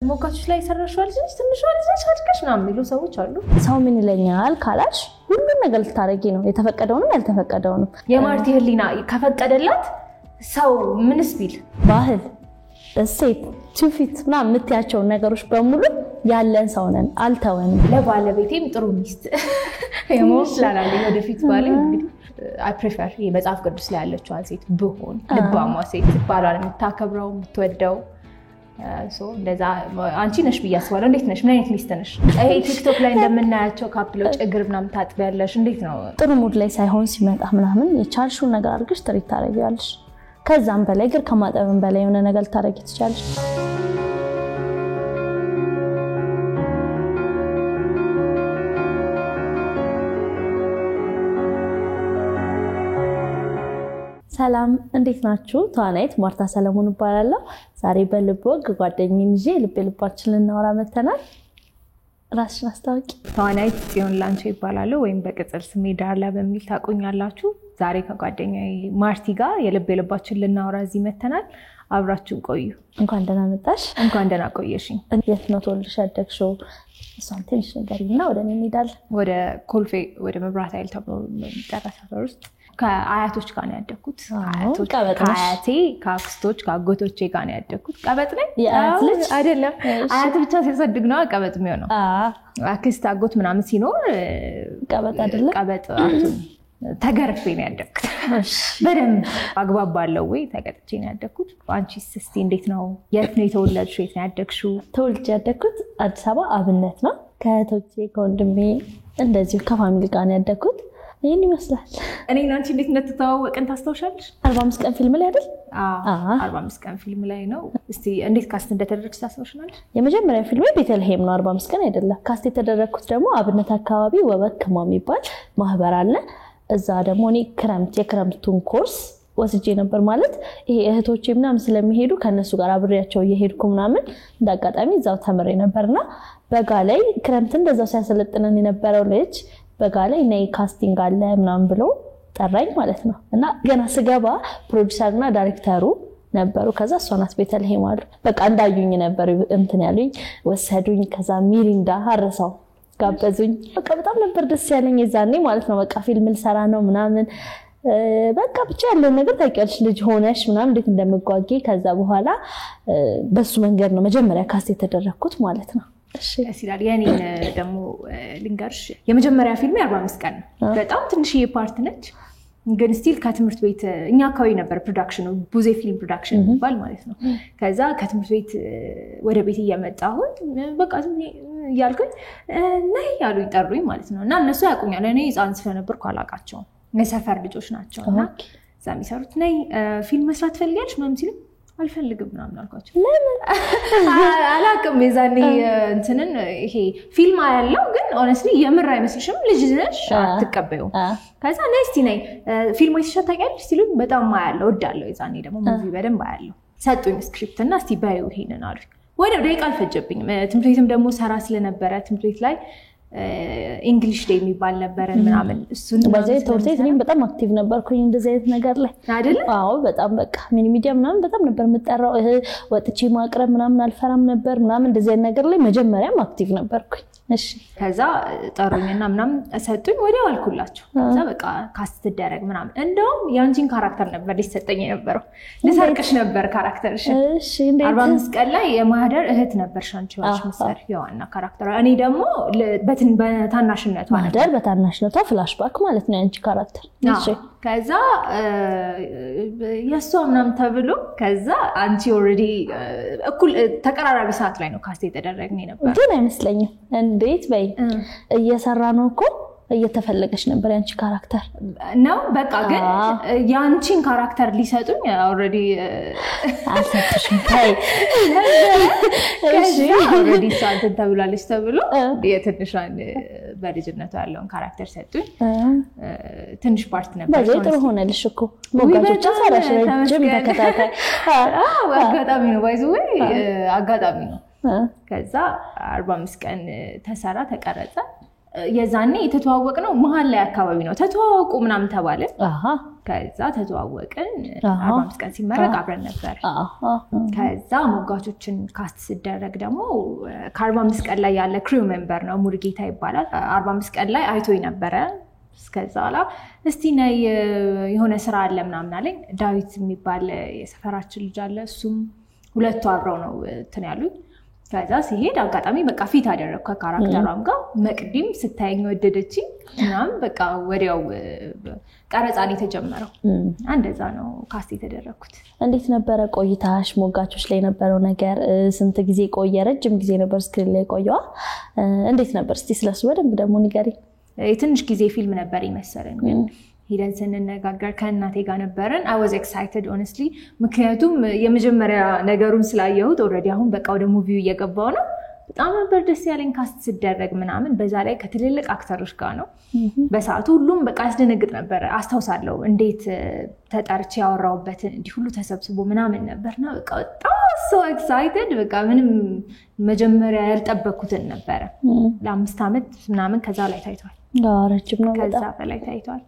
ሞካቹስ ላይ ሰራሽዋል ትንሽ ልጅ አድርገሽ ነው የሚሉ ሰዎች አሉ ሰው ምን ይለኛል ካላሽ ሁሉም ነገር ልታረጊ ነው የተፈቀደውንም ያልተፈቀደውንም የማርቲ ህሊና ከፈቀደላት ሰው ምንስ ቢል ባህል እሴት ትውፊት ምናምን የምትያቸው ነገሮች በሙሉ ያለን ሰው ነን አልተወንም ለባለቤቴም ጥሩ ሚስት የሞስላላ ወደፊት ባለ እንግዲህ I prefer የመጽሐፍ ቅዱስ ላይ ያለችው ሴት ብሆን ልባሟ ሴት ባሏን የምታከብረው የምትወደው so እንደዛ አንቺ ነሽ ብያስባለሁ እንዴት ነሽ ምን አይነት ሚስት ነሽ ይሄ ቲክቶክ ላይ እንደምናያቸው ካፕሎች እግር ምናምን ታጥቢያለሽ እንዴት ነው ጥሩ ሙድ ላይ ሳይሆን ሲመጣ ምናምን የቻልሽው ነገር አድርገሽ ትሪት ታረጊያለሽ ከዛም በላይ እግር ከማጠብም በላይ የሆነ ነገር ታረጊ ትችላለሽ ሰላም እንዴት ናችሁ ተዋናይት ማርታ ሰለሞን እባላለሁ ዛሬ በልቦግ ጓደኛዬን ይዤ ልባችን ልናወራ መተናል ራስሽን አስተዋውቂ ተዋናይት ጽዮን ላንቺ ይባላል ወይም በቅጽል ስሜ ዳርላ በሚል ታቆኛላችሁ ዛሬ ከጓደኛዬ ማርቲ ጋር ልባችን ልናወራ እዚህ መተናል አብራችሁ ቆዩ እንኳን ደህና መጣሽ እንኳን ደህና ቆየሽኝ የት ነው ተወልደሽ ያደግሽው እሷን ትንሽ ንገሪና ወደ እኔ እንሄዳለን ወደ ኮልፌ ወደ መብራት ኃይል ተብሎ የሚጠራ ሰፈር ውስጥ ከአያቶች ጋር ነው ያደግኩት ከአያቴ ከአክስቶች ከአጎቶቼ ጋር ነው ያደግኩት ቀበጥ ነኝ አይደለም አያት ብቻ ሲያሳድግ ነው ቀበጥ የሚሆነው አክስት አጎት ምናምን ሲኖር ቀበጥ አይደለም ቀበጥ አቱን ተገርፌ ነው ያደግኩት በደንብ አግባብ ባለው ወይ ተቀጥቼ ነው ያደግኩት አንቺስ እስቲ እንዴት ነው የት ነው የተወለድሽው የት ነው ያደግሽው ተወልጄ ያደግኩት አዲስ አበባ አብነት ነው ከእህቶቼ ከወንድሜ እንደዚሁ ከፋሚሊ ጋር ነው ያደግኩት ይሄን ይመስላል እኔና አንቺ እንዴት እንደተዋወቅን ታስታውሻለሽ 45 ቀን ፊልም ላይ አይደል 45 ቀን ፊልም ላይ ነው እስቲ እንዴት ካስት እንደተደረግሽ ታስታውሻለሽ የመጀመሪያ ፊልም ቤተልሔም ነው 45 ቀን አይደለም ካስት የተደረግኩት ደግሞ አብነት አካባቢ ወበክማ የሚባል ማህበር አለ እዛ ደግሞ እኔ የክረምቱን ኮርስ ወስጄ ነበር ማለት ይሄ እህቶቼ ምናምን ስለሚሄዱ ከነሱ ጋር አብሬያቸው እየሄድኩ ምናምን እንዳጋጣሚ እዛው ተምሬ ነበርና በጋ ላይ ክረምት እንደዛው ሲያሰለጥነን የነበረው ልጅ በጋ ላይ ነይ ካስቲንግ አለ ምናምን ብሎ ጠራኝ ማለት ነው እና ገና ስገባ ፕሮዲዩሰርና ዳይሬክተሩ ነበሩ ከዛ እሷናት ቤተልሔም አሉ በቃ እንዳዩኝ ነበር እንትን ያሉኝ ወሰዱኝ ከዛ ሚሪንዳ አረሳው ጋበዙኝ በቃ በጣም ነበር ደስ ያለኝ የዛኔ ማለት ነው በቃ ፊልም ልሰራ ነው ምናምን በቃ ብቻ ያለው ነገር ታውቂያለሽ ልጅ ሆነሽ ምናምን እንዴት እንደምጓጊ ከዛ በኋላ በሱ መንገድ ነው መጀመሪያ ካስት የተደረግኩት ማለት ነው እሺ ሲላል የኔን ደሞ ልንገርሽ የመጀመሪያ ፊልም 45 ቀን በጣም ትንሽዬ ፓርት ነች ግን ስቲል ከትምህርት ቤት እኛ አካባቢ ነበር ፕሮዳክሽኑ ቡዜ ፊልም ፕሮዳክሽን ይባል ማለት ነው ከዛ ከትምህርት ቤት ወደ ቤት እየመጣሁ በቃ ያልኩኝ ነይ ያሉ ይጠሩኝ ማለት ነው እና እነሱ ያቁኛል እኔ ህፃን ስለነበርኩ አላቃቸው የሰፈር ልጆች ናቸውና ዛም ይሰሩት ነይ ፊልም መስራት ፈልጋለሽ ምናምን ሲሉ አልፈልግም ምናምን አልኳቸው ለምን አላቀም የዛኔ እንትንን ይሄ ፊልም ያለው ግን honestly የምር አይመስልሽም ልጅ ነሽ አትቀበዩ ከዛ ነስቲ ነይ ፊልም አይተሻል ታውቂያለሽ ሲሉ በጣም ማያለው ወዳለው የዛኔ ደግሞ ሙቪ በደንብ አያለው ሰጡኝ ስክሪፕት እና እስቲ ባዩ ይሄንን አሉኝ ወደ ደቂቃ አልፈጀብኝም ትምህርት ቤትም ደግሞ ሰራ ስለነበረ ትምህርት ቤት ላይ እንግሊሽ ዴይ የሚባል ነበር ምናምን እሱን በዚህ ትምህርት ቤት እኔም በጣም አክቲቭ ነበርኩኝ እንደዚህ አይነት ነገር ላይ አይደል አዎ በጣም በቃ ሚኒ ሚዲያ ምናምን በጣም ነበር የምጠራው ወጥቼ ማቅረብ ምናምን አልፈራም ነበር ምናምን እንደዚህ አይነት ነገር ላይ መጀመሪያም አክቲቭ ነበርኩኝ እሺ ከዛ ጠሩኝና ምናምን ሰጡኝ ወዲያው አልኩላቸው ከዛ በቃ ካስት ተደረግ ምናምን እንደውም ያንቺን ካራክተር ነበር ሊሰጠኝ የነበረው ልሰርቅሽ ነበር ካራክተርሽ እሺ እንዴት 45 ቀን ላይ የማህደር እህት ነበር ሻንቺ ዋሽ መሰር ያዋና ካራክተር እኔ ደግሞ በታናሽነቷ ማህደር በታናሽነቷ ፍላሽባክ ማለት ነው ያንቺ ካራክተር እሺ ከዛ ያሷ ምናምን ተብሎ ከዛ አንቺ ኦሬዲ እኩል ተቀራራቢ ሰዓት ላይ ነው ካስት የተደረግነው ነበር ግን አይመስለኝም እንዴት በይ እየሰራ ነው እኮ እየተፈለገሽ ነበር ያንቺ ካራክተር ነው በቃ ግን ያንቺን ካራክተር ሊሰጡኝ ኦሬዲ አልሰጥሽም ታይ እሺ ኦሬዲ ሳንት ተብላለች ተብሎ የትንሿን በልጅነቷ ያለውን ካራክተር ሰጡኝ ትንሽ ፓርት ነበር በዚህ ጥሩ ሆነልሽ እኮ ሞጋጆች ሰራሽ ረጅም ተከታታይ አጋጣሚ ነው ባይዘው አጋጣሚ ነው ከዛ 45 ቀን ተሰራ ተቀረጸ የዛኔ የተተዋወቅነው መሃል ላይ አካባቢ ነው ተተዋወቁ ምናምን ተባለ ከዛ ተተዋወቅን 45 ቀን ሲመረቅ አብረን ነበር ከዛ ሞጋቾችን ካስት ሲደረግ ደግሞ ከ45 ቀን ላይ ያለ ክሩ ሜምበር ነው ሙርጌታ ይባላል 45 ቀን ላይ አይቶኝ ነበረ እስከዛላ እስቲ ነይ የሆነ ስራ አለ ምናምን አለኝ ዳዊት የሚባል የሰፈራችን ልጅ አለ እሱም ሁለቱ አብረው ነው እንትን ያሉት ከዛ ሲሄድ አጋጣሚ በቃ ፊት አደረኩ ከካራክተሯም ጋር መቅዲም ስታየኝ ወደደችኝ ምናምን በቃ ወዲያው ቀረጻን የተጀመረው እንደዛ ነው ካስት የተደረኩት እንዴት ነበር ቆይታሽ ሞጋቾች ላይ ነበረው ነገር ስንት ጊዜ ቆየ ረጅም ጊዜ ነበር ስክሪን ላይ ቆየዋ እንዴት ነበር እስቲ ስለሱ በደንብ ደግሞ ንገሪኝ የትንሽ ጊዜ ፊልም ነበር ይመስለን ግን ሄደን ስንነጋገር ከእናቴ ጋር ነበርን I was excited honestly ምክንያቱም የመጀመሪያ ነገሩን ስላየሁት ኦሬዲ አሁን በቃ ወደ ሙቪው እየገባው ነው በጣም ነበር ደስ ያለኝ ካስት ሲደረግ ምናምን በዛ ላይ ከትልልቅ አክተሮች ጋር ነው በሰዓቱ ሁሉም በቃ ያስደነግጥ ነበር አስታውሳለሁ እንዴት ተጣርቼ ያወራውበት እንዲህ ሁሉ ተሰብስቦ ምናምን ነበርና በቃ በጣም so excited በቃ ምንም መጀመሪያ ያልጠበኩትን ነበር ለ5 አመት ምናምን ከዛ ላይ ታይቷል ረጅም ነው ከዛ በላይ ታይቷል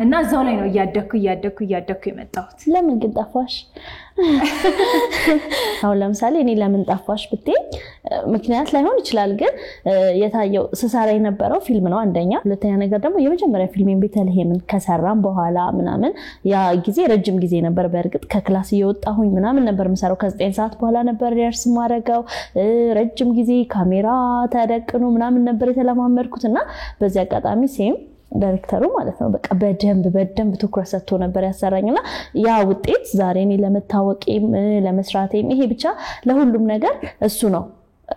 እና እዛው ላይ ነው እያደኩ የመጣሁት ለምን ግን ጠፋሽ አሁን ለምሳሌ እኔ ለምን ጠፋሽ ብትይ ምክንያት ላይሆን ይችላል ግን የታየው ስሳራ የነበረው ፊልም ነው አንደኛ ሁለተኛ ነገር ደግሞ የመጀመሪያ ፊልሜን ቤተልሔምን ከሰራም በኋላ ምናምን ያ ጊዜ ረጅም ጊዜ ነበር በእርግጥ ከክላስ እየወጣሁኝ ምናምን ነበር መሰራው ከ9 ሰዓት በኋላ ነበር ሪያርስ ማረጋው ረጅም ጊዜ ካሜራ ተደቅኖ ምናምን ነበር የተለማመድኩትና በዚያ አጋጣሚ ሴም ዳይሬክተሩ ማለት ነው በቃ በደንብ ትኩረት ሰጥቶ ነበር ያሰራኝና ያ ውጤት ዛሬ እኔ ለመታወቂም ለመስራቴም ይሄ ብቻ ለሁሉም ነገር እሱ ነው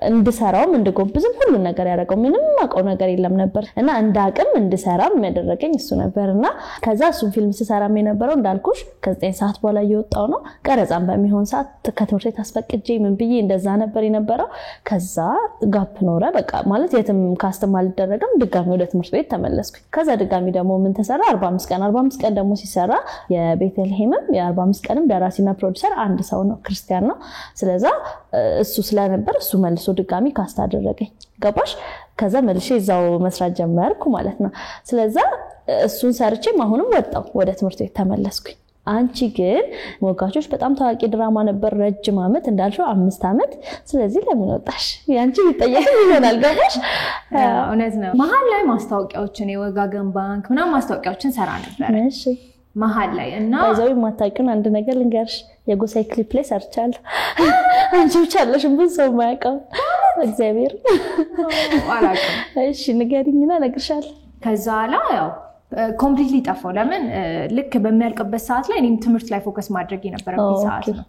እንድሰራውም እንድጎብዝም ሁሉ ነገር ያደረገው ምንም ማቀው ነገር የለም ነበር እና እንዳቅም እንድሰራም ያደረገኝ እሱ ነበርና ከዛ እሱን ፊልም ሲሰራም የነበረው እንዳልኩሽ ከ9 ሰዓት በኋላ እየወጣው ነው ቀረጻም በሚሆን ሰዓት ከትምህርት ቤት አስፈቅጄ ምን ብዬ እንደዛ ነበር የነበረው ከዛ ጋፕ ኖረ በቃ ማለት የትም ካስት ማልደረግም ድጋሚ ወደ ትምህርት ቤት ተመለስኩ ከዛ ድጋሚ ደግሞ ምን ተሰራ 45 ቀን ደግሞ ሲሰራ የቤተልሔምም የ45 ቀንም ደራሲና ፕሮዲዩሰር አንድ ሰው ነው ክርስቲያን ነው ስለዛ እሱ ስለነበር እሱ መልሶ ድጋሚ ካስት አደረገኝ ገባሽ ከዛ መልሼ እዛው መስራት ጀመርኩ ማለት ነው ስለዛ እሱን ሰርቼም አሁንም ወጣው ወደ ትምህርት ቤት ተመለስኩኝ አንቺ ግን ሞጋቾች በጣም ታዋቂ ድራማ ነበር ረጅም አመት እንዳልሽው 5 አመት ስለዚህ ለምን ወጣሽ ያንቺ ይጠየቅ ይሆናል ገባሽ እውነት ነው መሃል ላይ ማስታወቂያዎችን የወጋገን ባንክ ምናምን ማስታወቂያዎችን ሰራ ነበር እሺ መሃል ላይ እና ባይዘው ማታውቂውን አንድ ነገር ልንገርሽ የጎሳይ ክሊፕ ላይ ሰርቻለሁ አንቺ ብቻ አለሽ ብዙ ሰው ማያውቀው እግዚአብሔር አላውቅም እሺ ንገሪኝና ነግርሻለሁ ከዛ ላይ ያው ኮምፕሊትሊ ጠፋው ለምን ልክ በሚያልቅበት ሰዓት ላይ እኔም ትምህርት ላይ ፎከስ ማድረግ የነበረብኝ ሰዓት ነው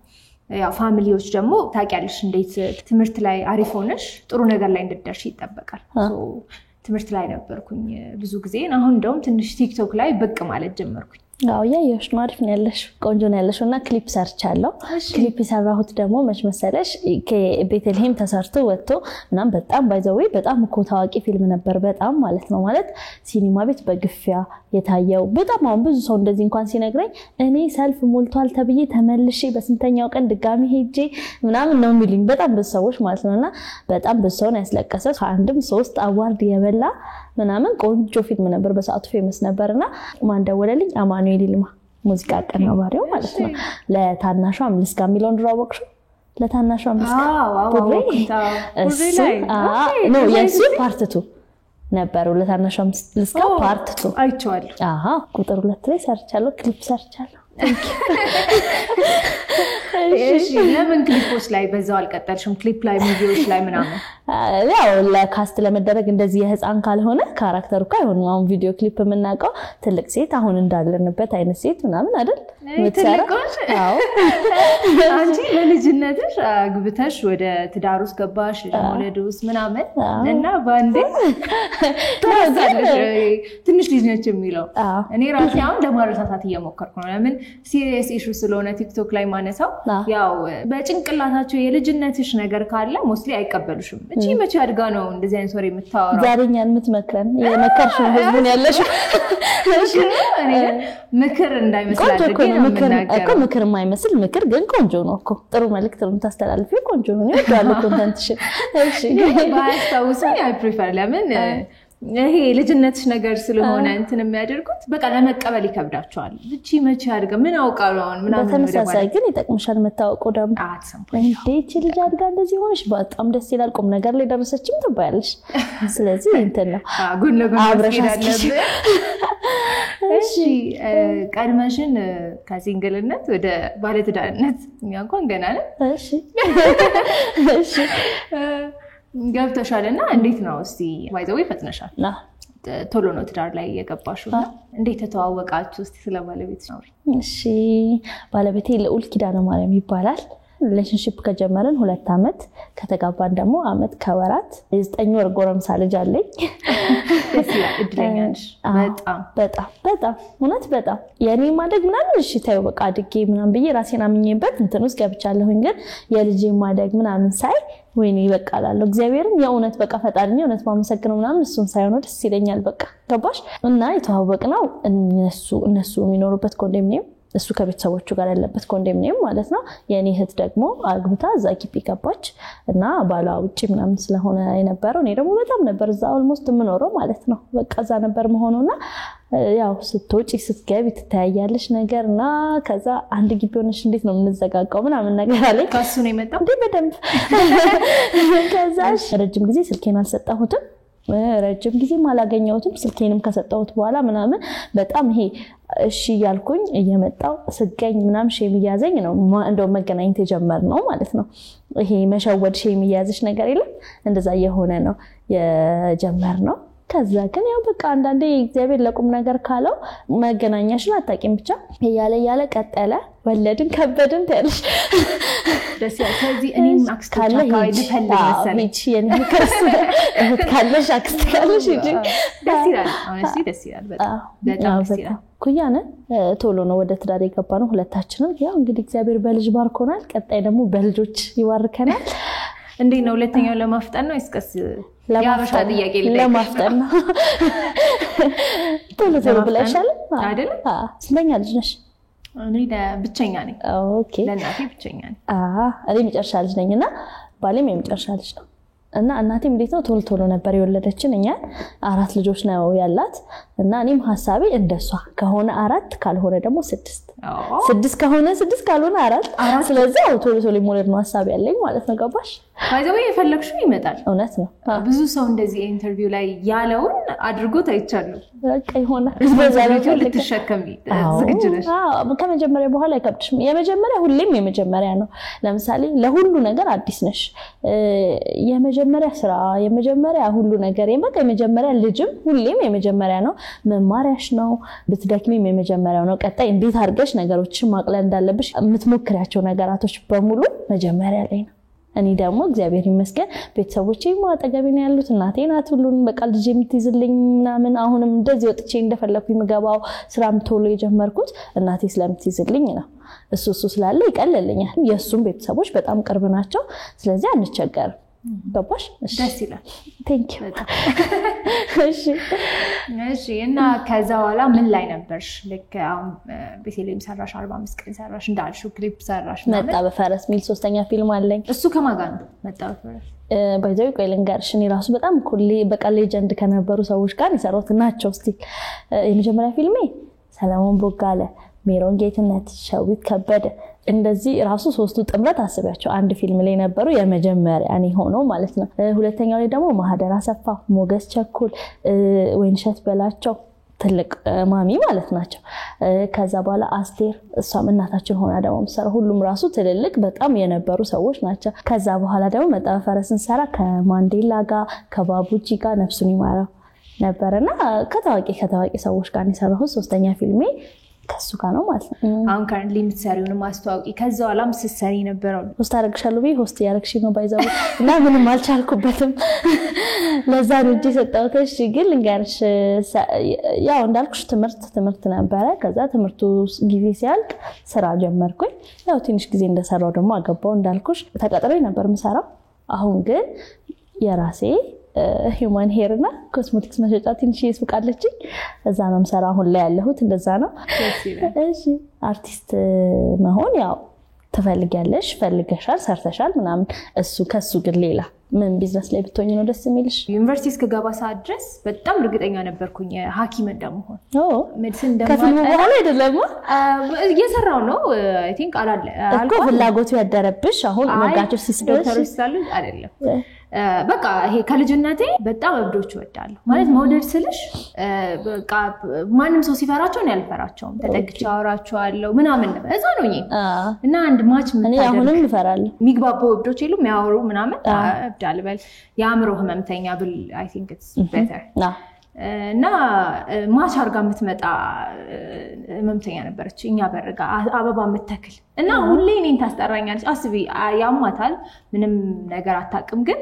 ያው ፋሚሊዎች ደግሞ ታውቂያለሽ እንዴት ትምህርት ላይ አሪፍ ሆነሽ ጥሩ ነገር ላይ እንድትደርሺ ይጠበቃል ትምህርት ላይ ነበርኩኝ ብዙ ጊዜ አሁን እንደውም ትንሽ ቲክቶክ ላይ ብቅ ማለት ጀመርኩኝ አው ያየሽ ነው አሪፍ ነው ያለሽ ቆንጆ ነው ያለሽና ክሊፕ ሰርቻለሁ ክሊፕ ሰራሁት ደግሞ መች መሰለሽ ከቤተልሔም ተሰርቶ ወጥቶ እናም በጣም ባይዘው በጣም እኮ ታዋቂ ፊልም ነበር በጣም ማለት ነው ማለት ሲኒማ ቤት በግፊያ የታየው በጣም አሁን ብዙ ሰው እንደዚህ እንኳን ሲነግረኝ እኔ ሰልፍ ሞልቷል ተብዬ ተመልሼ በስንተኛው ቀን ድጋሚ ሄጄ ምናምን ነው የሚሉኝ በጣም ብዙ ሰዎች ማለት ነውና በጣም ብዙ ሰው ያስለቀሰ ከአንድም 3 አዋርድ የበላ ምናምን ቆንጆ ፊልም ነበር በሰዓቱ ፌመስ ነበርና ማን ደወለልኝ አማኑኤል ይልማ ሙዚቃ አቀናባሪው ማለት ነው ለታናሹ አምልስጋ ሚሊዮን ድራወቅሽ ለታናሹ አምልስጋ ነው የሱ ፓርት 2 ነበር ለታናሹ አምልስጋ ፓርት 2 አይቻለሁ ቁጥር 2 ላይ ሰርቻለሁ ክሊፕ ሰርቻለሁ እሺ ለምን ክሊፖች ላይ በዛው አልቀጠልሽም ክሊፕ ላይ ሙቪዎች ላይ ምናምን ያው ለካስት ለመደረግ እንደዚህ የህፃን ካልሆነ ካራክተሩ አይሆንም አሁን ቪዲዮ ክሊፕ የምናቀው ትልቅ ሴት አሁን እንዳለንበት አይነት ሴት ምናምን አይደል ትልቆሽ አዎ አንቺ ለልጅነትሽ ግብተሽ ወደ ትዳር ውስጥ ገባሽ ለወለዱስ ምናምን እና ባንዴ ትንሽ ልጅ ነች የሚለው እኔ ራሴ አሁን ለማረሳሳት እየሞከርኩ ነው ለምን ሲሪየስ ኢሹ ስለሆነ ቲክቶክ ላይ ማነሳው ያው በጭንቅላታቸው የልጅነትሽ ነገር ካለ ሞስሊ አይቀበሉሽም እቺ መቼ አድጋ ነው እንደዚህ አይነት ወሬ የምታወራው ዛሬኛን የምትመክረን የመከርሽ ህዝቡን ያለሽ እኔ ምክር እንዳይመስላል እኮ ምክር የማይመስል ምክር ግን ቆንጆ ነው እኮ ጥሩ መልእክት ነው የምታስተላልፊው ቆንጆ ነው ያለው ኮንተንትሽ እሺ ባያስታውሰኝ አይ ፕሪፈር ለምን ይሄ ልጅነትሽ ነገር ስለሆነ እንትን የሚያደርጉት በቃ ለመቀበል ይከብዳቸዋል። እቺ መቼ አድርጋ ምን አውቃለሁ አሁን ምናምን በተመሳሳይ ግን ይጠቅምሻል መታወቁ ደግሞ እንዴ እቺ ልጅ አድርጋ እንደዚህ ሆነሽ በጣም ደስ ይላል ቁም ነገር ላይ ደረሰችም ትባያለሽ። ስለዚህ እንትን ነው ጎን ለጎን አብረሻለሽ። እሺ ቀድመሽን ከሲንግልነት ወደ ባለትዳርነት እንኳን ገና ነን። እሺ እሺ ገብተሻልና እንዴት ነው እስቲ ባይዘው ይፈጥነሻል ቶሎ ነው ትዳር ላይ የገባሽው እንዴት ተተዋወቃችሁ እስቲ ስለ ባለቤትሽ ነው? እሺ ባለቤቴ ልዑል ኪዳነ ማርያም ይባላል። ሪሌሽንሺፕ ከጀመረን 2 አመት ከተጋባን ደግሞ አመት ከወራት 9 ወር ጎረምሳ ልጅ አለኝ። እድለኛ ነሽ በጣም እውነት በጣም የኔ ማደግ ምናምን እሺ ታዩ በቃ አድጌ ምናምን ብዬ ራሴን አምኜበት እንትን ውስጥ ገብቻለሁኝ። ግን የልጄ ማደግ ምናምን ሳይ ወይኔ ይበቃላለሁ እግዚአብሔርን የእውነት በቃ ፈጣሪኝ እውነት ማመሰግነው ምናምን እሱን ሳይሆን ደስ ይለኛል። በቃ ገባሽ እና የተዋወቅነው እነሱ የሚኖሩበት ኮንዶሚኒየም እሱ ከቤተሰቦቹ ጋር ያለበት ኮንዶሚኒየም ማለት ነው። የኔ እህት ደግሞ አግብታ እዛ ግቢ ገባች እና ባሏ ውጪ ምናምን ስለሆነ የነበረው እኔ ደግሞ በጣም ነበር እዛ ኦልሞስት የምኖረው ማለት ነው። በቃ እዛ ነበር መሆኑና ያው ስትወጪ ስትገቢ ትታያያለሽ ነገርና ከዛ አንድ ግቢ ሆነሽ እንዴት ነው የምንዘጋጋው ምናምን ነገር አለኝ። ከሱ ነው የመጣው እንዴ በደንብ ከዛ ረጅም ጊዜ ስልኬን አልሰጣሁትም። ረጅም ጊዜ ማላገኘውትም ስልኬንም ከሰጣሁት በኋላ ምናምን በጣም ይሄ እሺ ያልኩኝ እየመጣው ስገኝ ምናምን ሼም ያዘኝ ነው እንደው መገናኘት የጀመርነው ማለት ነው። ይሄ መሸወድ ሼም ያዝሽ ነገር የለም እንደዛ የሆነ ነው የጀመርነው። ከዛ ግን ያው በቃ አንዳንዴ እግዚአብሔር ለቁም ነገር ካለው መገናኛሽን አጣቂም ብቻ ያለ ቀጠለ ወለድን ከበድን ታለሽ ደስ ያለ ስለዚህ እኔም አክስት ካለሽ ልፈልግ መሰለኝ የኔ ከርስ ካለሽ አክስት ካለሽ እንጂ ደስ ይላል honestly ደስ ይላል በጣም ደስ ይላል። ኩያነ ቶሎ ነው ወደ ትዳር የገባነው ሁለታችንም። ያው እንግዲህ እግዚአብሔር በልጅ ባርኮናል። ቀጣይ ደግሞ በልጆች ይባርከናል። እንዴ ነው ሁለተኛው ለማፍጠን ነው እስከስ ያበሻ ጥያቄ ለማፍጠን ነው ቶሎ ብለሻል አይደል? ስለኛ ልጅ ነሽ? እኔ ብቸኛ ነኝ። ኦኬ ለእናቴ ብቸኛ ነኝ። እኔ መጨረሻ ልጅ ነኝና ባሌም የመጨረሻ ልጅ ነው። እና እናቴም እንዴት ነው ቶሎ ነበር የወለደችን። እኛ 4 ልጆች ነው ያላት እና እኔም ሐሳቤ እንደሷ ከሆነ 4 ካልሆነ ደግሞ 6 ከሆነ 6 ካልሆነ 4 ስለዚህ ቶሎ ሞለድ ነው ሐሳብ ያለኝ ማለት ነው። ገባሽ? ባይዘው የፈለግሽው ይመጣል። እውነት ነው። ብዙ ሰው እንደዚህ ኢንተርቪው ላይ ያለውን አድርጎ ታይቻለሁ። በቃ ይሆነ ስለዚህ ልትሸከሚ ዝግጁ ነሽ? ከመጀመሪያ በኋላ አይከብድሽም። የመጀመሪያ ሁሌም የመጀመሪያ ነው። ለምሳሌ ለሁሉ ነገር አዲስ ነሽ። የመጀመሪያ ስራ የመጀመሪያ ሁሉ ነገር የመጀመሪያ ልጅም ሁሌም የመጀመሪያ ነው። መማሪያሽ ነው። ብትደክሚም የመጀመሪያው ነው። ቀጣይ እንዴት አድርገሽ ነገሮችን ማቅለል እንዳለብሽ የምትሞክሪያቸው ነገራቶች በሙሉ መጀመሪያ ላይ ነው። እኔ ደግሞ እግዚአብሔር ይመስገን ቤተሰቦቼ ማጠገቤ ነው ያሉት። እናቴ ናት ሁሉን በቃ ልጅ የምትይዝልኝ ምናምን አሁንም እንደዚህ ወጥቼ እንደፈለኩኝ ምገባው ስራም ቶሎ የጀመርኩት እናቴ ስለምትይዝልኝ ነው። እሱ ስላለ ይቀልልኛል። የሱም ቤተሰቦች በጣም ቅርብ ናቸው። ስለዚህ አንቸገርም። ገባሽ? ደስ ይላል። ቴንክ ዩ። እሺ እና ከዛ በኋላ ምን ላይ ነበርሽ? ልክ አሁን ቤተልሔም ሰራሽ 45 ቀን ሰራሽ እንዳልሽው ክሊፕ ሰራሽ መጣ በፈረስ ሚል 3ኛ ፊልም አለኝ። እሱ ከማን ጋር ነው መጣ በፈረስ? ባይዘው ቆይልንጋርሽ እኔ ራሱ በጣም ኩሊ በቃ ሌጀንድ ከነበሩ ሰዎች ጋር የሰራሁት ናቸው። እስቲ የመጀመሪያ ፊልሜ ሰለሞን ቦጋለ፣ ሜሮን ጌትነት፣ ሸዊት ከበደ እንደዚህ ራሱ 3ቱ ጥምረት አስቢያቸው አንድ ፊልም ላይ ነበሩ። የመጀመሪያ እኔ ሆኖ ማለት ነው። ሁለተኛው ላይ ደግሞ ማህደር አሰፋ፣ ሞገስ ቸኩል፣ ወይንሸት በላቸው ትልቅ ማሚ ማለት ናቸው። ከዛ በኋላ አስቴር እሷም እናታችን ሆና ደግሞ ሰራ። ሁሉም ራሱ ትልልቅ በጣም የነበሩ ሰዎች ናቸው። ከዛ በኋላ ደግሞ መጣ በፈረስን ሰራ ከማንዴላ ጋር ከባቡጂ ጋር ነፍሱን ይማረው ነበርና ከታዋቂ ሰዎች ጋር የሰራሁት 3ኛ ፊልሜ ከሱ ጋር ነው ማለት ነው። አሁን ከረንትሊ የምትሰሪውን ማስተዋወቂ ከዛ በኋላም ስትሰሪ ነበረው ሆስት አደረግሻለሁ ብዬ ሆስት ያረግሽ ነው ባይዛው እና ምንም አልቻልኩበትም። ለዛ ነው እንጂ ሰጣሁት። እሺ ግን ልንገርሽ ያው እንዳልኩሽ ትምህርት ነበረ። ከዛ ትምህርቱ ጊዜ ሲያልቅ ስራ ጀመርኩኝ። ያው ትንሽ ጊዜ እንደሰራው ደግሞ አገባው እንዳልኩሽ ተቀጥሬ ነበር የምሰራው። አሁን ግን የራሴ ሂውማን ሄር እና ኮስሞቲክስ መሸጫ ትንሽ ሱቅ አለችኝ። እዛ ነው የምሰራው አሁን ላይ ያለሁት። እንደዛ ነው። እሺ አርቲስት መሆን ያው ትፈልጊያለሽ፣ ፈልገሻል፣ ሰርተሻል ምናምን እሱ ከሱ ግን ሌላ ምን ቢዝነስ ላይ ብትሆኚ ነው ደስ የሚልሽ? ዩኒቨርሲቲ እስከገባ ሰዓት ድረስ በጣም እርግጠኛ ነበርኩኝ ሐኪም እንደምሆን። ሜዲሲን ከፊልሙ በኋላ አይደለም እየሰራው ነው አይ ቲንክ አላለ እኮ ፍላጎቱ ያደረብሽ አሁን ነጋቸው ዶክተሮች ስላሉ አይደለም በቃ ይሄ ከልጅነቴ በጣም እብዶች እወዳለሁ ማለት መውደድ ስልሽ በቃ ማንም ሰው ሲፈራቸው ነው ያልፈራቸውም ተጠግቼ አወራቸዋለሁ ምናምን ነበር እዛ ነው እና አንድ ማች እኔ አሁንም እፈራለሁ የሚግባቡ እብዶች የሉም የሚያወሩ ምናምን እብዳል በል የአእምሮ ህመምተኛ ብል አይ ቲንክ ኢትስ ቤተር እና ማች አርጋ የምትመጣ ህመምተኛ ነበረች እኛ በርጋ አበባ የምትተክል እና ሁሌ እኔን ታስጠራኛለች አስቢ ያማታል ምንም ነገር አታውቅም ግን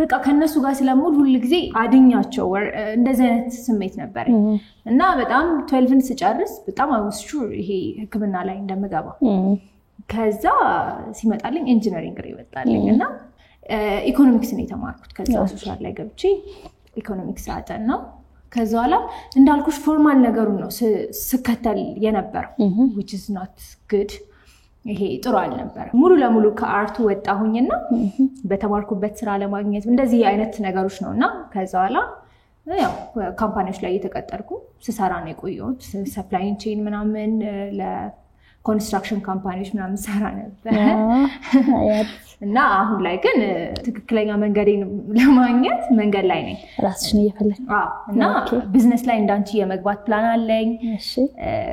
በቃ ከነሱ ጋር ስለሙሉ ሁሉ ጊዜ አድኛቸው እንደዚህ አይነት ስሜት ነበር እና በጣም 12ን ስጨርስ በጣም አውስቹ ይሄ ህክምና ላይ እንደምገባ ከዛ ሲመጣልኝ ኢንጂነሪንግ ይወጣልኝ እና ኢኮኖሚክስ ነው የተማርኩት ከዛ ሶሻል ላይ ገብቼ ኢኮኖሚክስ አጠናው ከዛ በኋላ እንዳልኩሽ ፎርማል ነገሩ ነው ስከተል የነበረው which is not good ይሄ ጥሩ አልነበረ ሙሉ ለሙሉ ከአርቱ ወጣሁኝና በተማርኩበት ስራ ለማግኘት እንደዚህ አይነት ነገሮች ነውና ከዛ በኋላ ያው ካምፓኒዎች ላይ የተቀጠርኩ ስሰራ ነው የቆየሁት ሰፕላይ ቼን ምናምን ለኮንስትራክሽን ካምፓኒዎች ምናምን ሰራ ነበር እና አሁን ላይ ግን ትክክለኛ መንገዴን ለማግኘት መንገድ ላይ ነኝ ራስሽን እየፈለግሽ እና ቢዝነስ ላይ እንዳንቺ የመግባት ፕላን አለኝ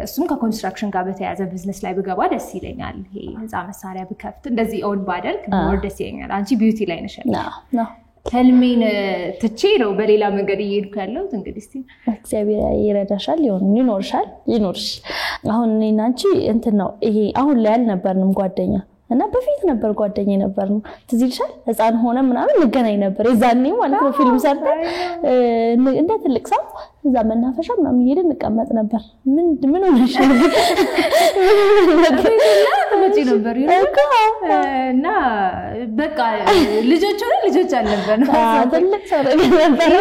እሱም ከኮንስትራክሽን ጋር በተያያዘ ቢዝነስ ላይ ብገባ ደስ ይለኛል ይሄ ህንጻ መሳሪያ ብከፍት እንደዚህ ኦን ባደርግ ሞር ደስ ይለኛል አንቺ ቢዩቲ ላይ ነሽ ህልሜን ትቼ ነው በሌላ መንገድ እየሄድኩ ያለሁት እንግዲህ እስቲ እግዚአብሔር ይረዳሻል ይኖርሽ አሁን እኔና አንቺ እንትን ነው ይሄ አሁን ላይ አልነበርንም ጓደኛ እና በፊት ነበር ጓደኛዬ ነበር ነው ትዝ ይልሻል ህፃን ሆነ ምናምን እንገናኝ ነበር የዛኔ ማለት ነው ፊልም ሰርተን እንደ ትልቅ ሰው እዛ መናፈሻ ምናምን እየሄድን እንቀመጥ ነበር ምን ሆነሽ ተመጪ ነበር እና በቃ ልጆች አልነበርንም ትልቅ ሰው ነበር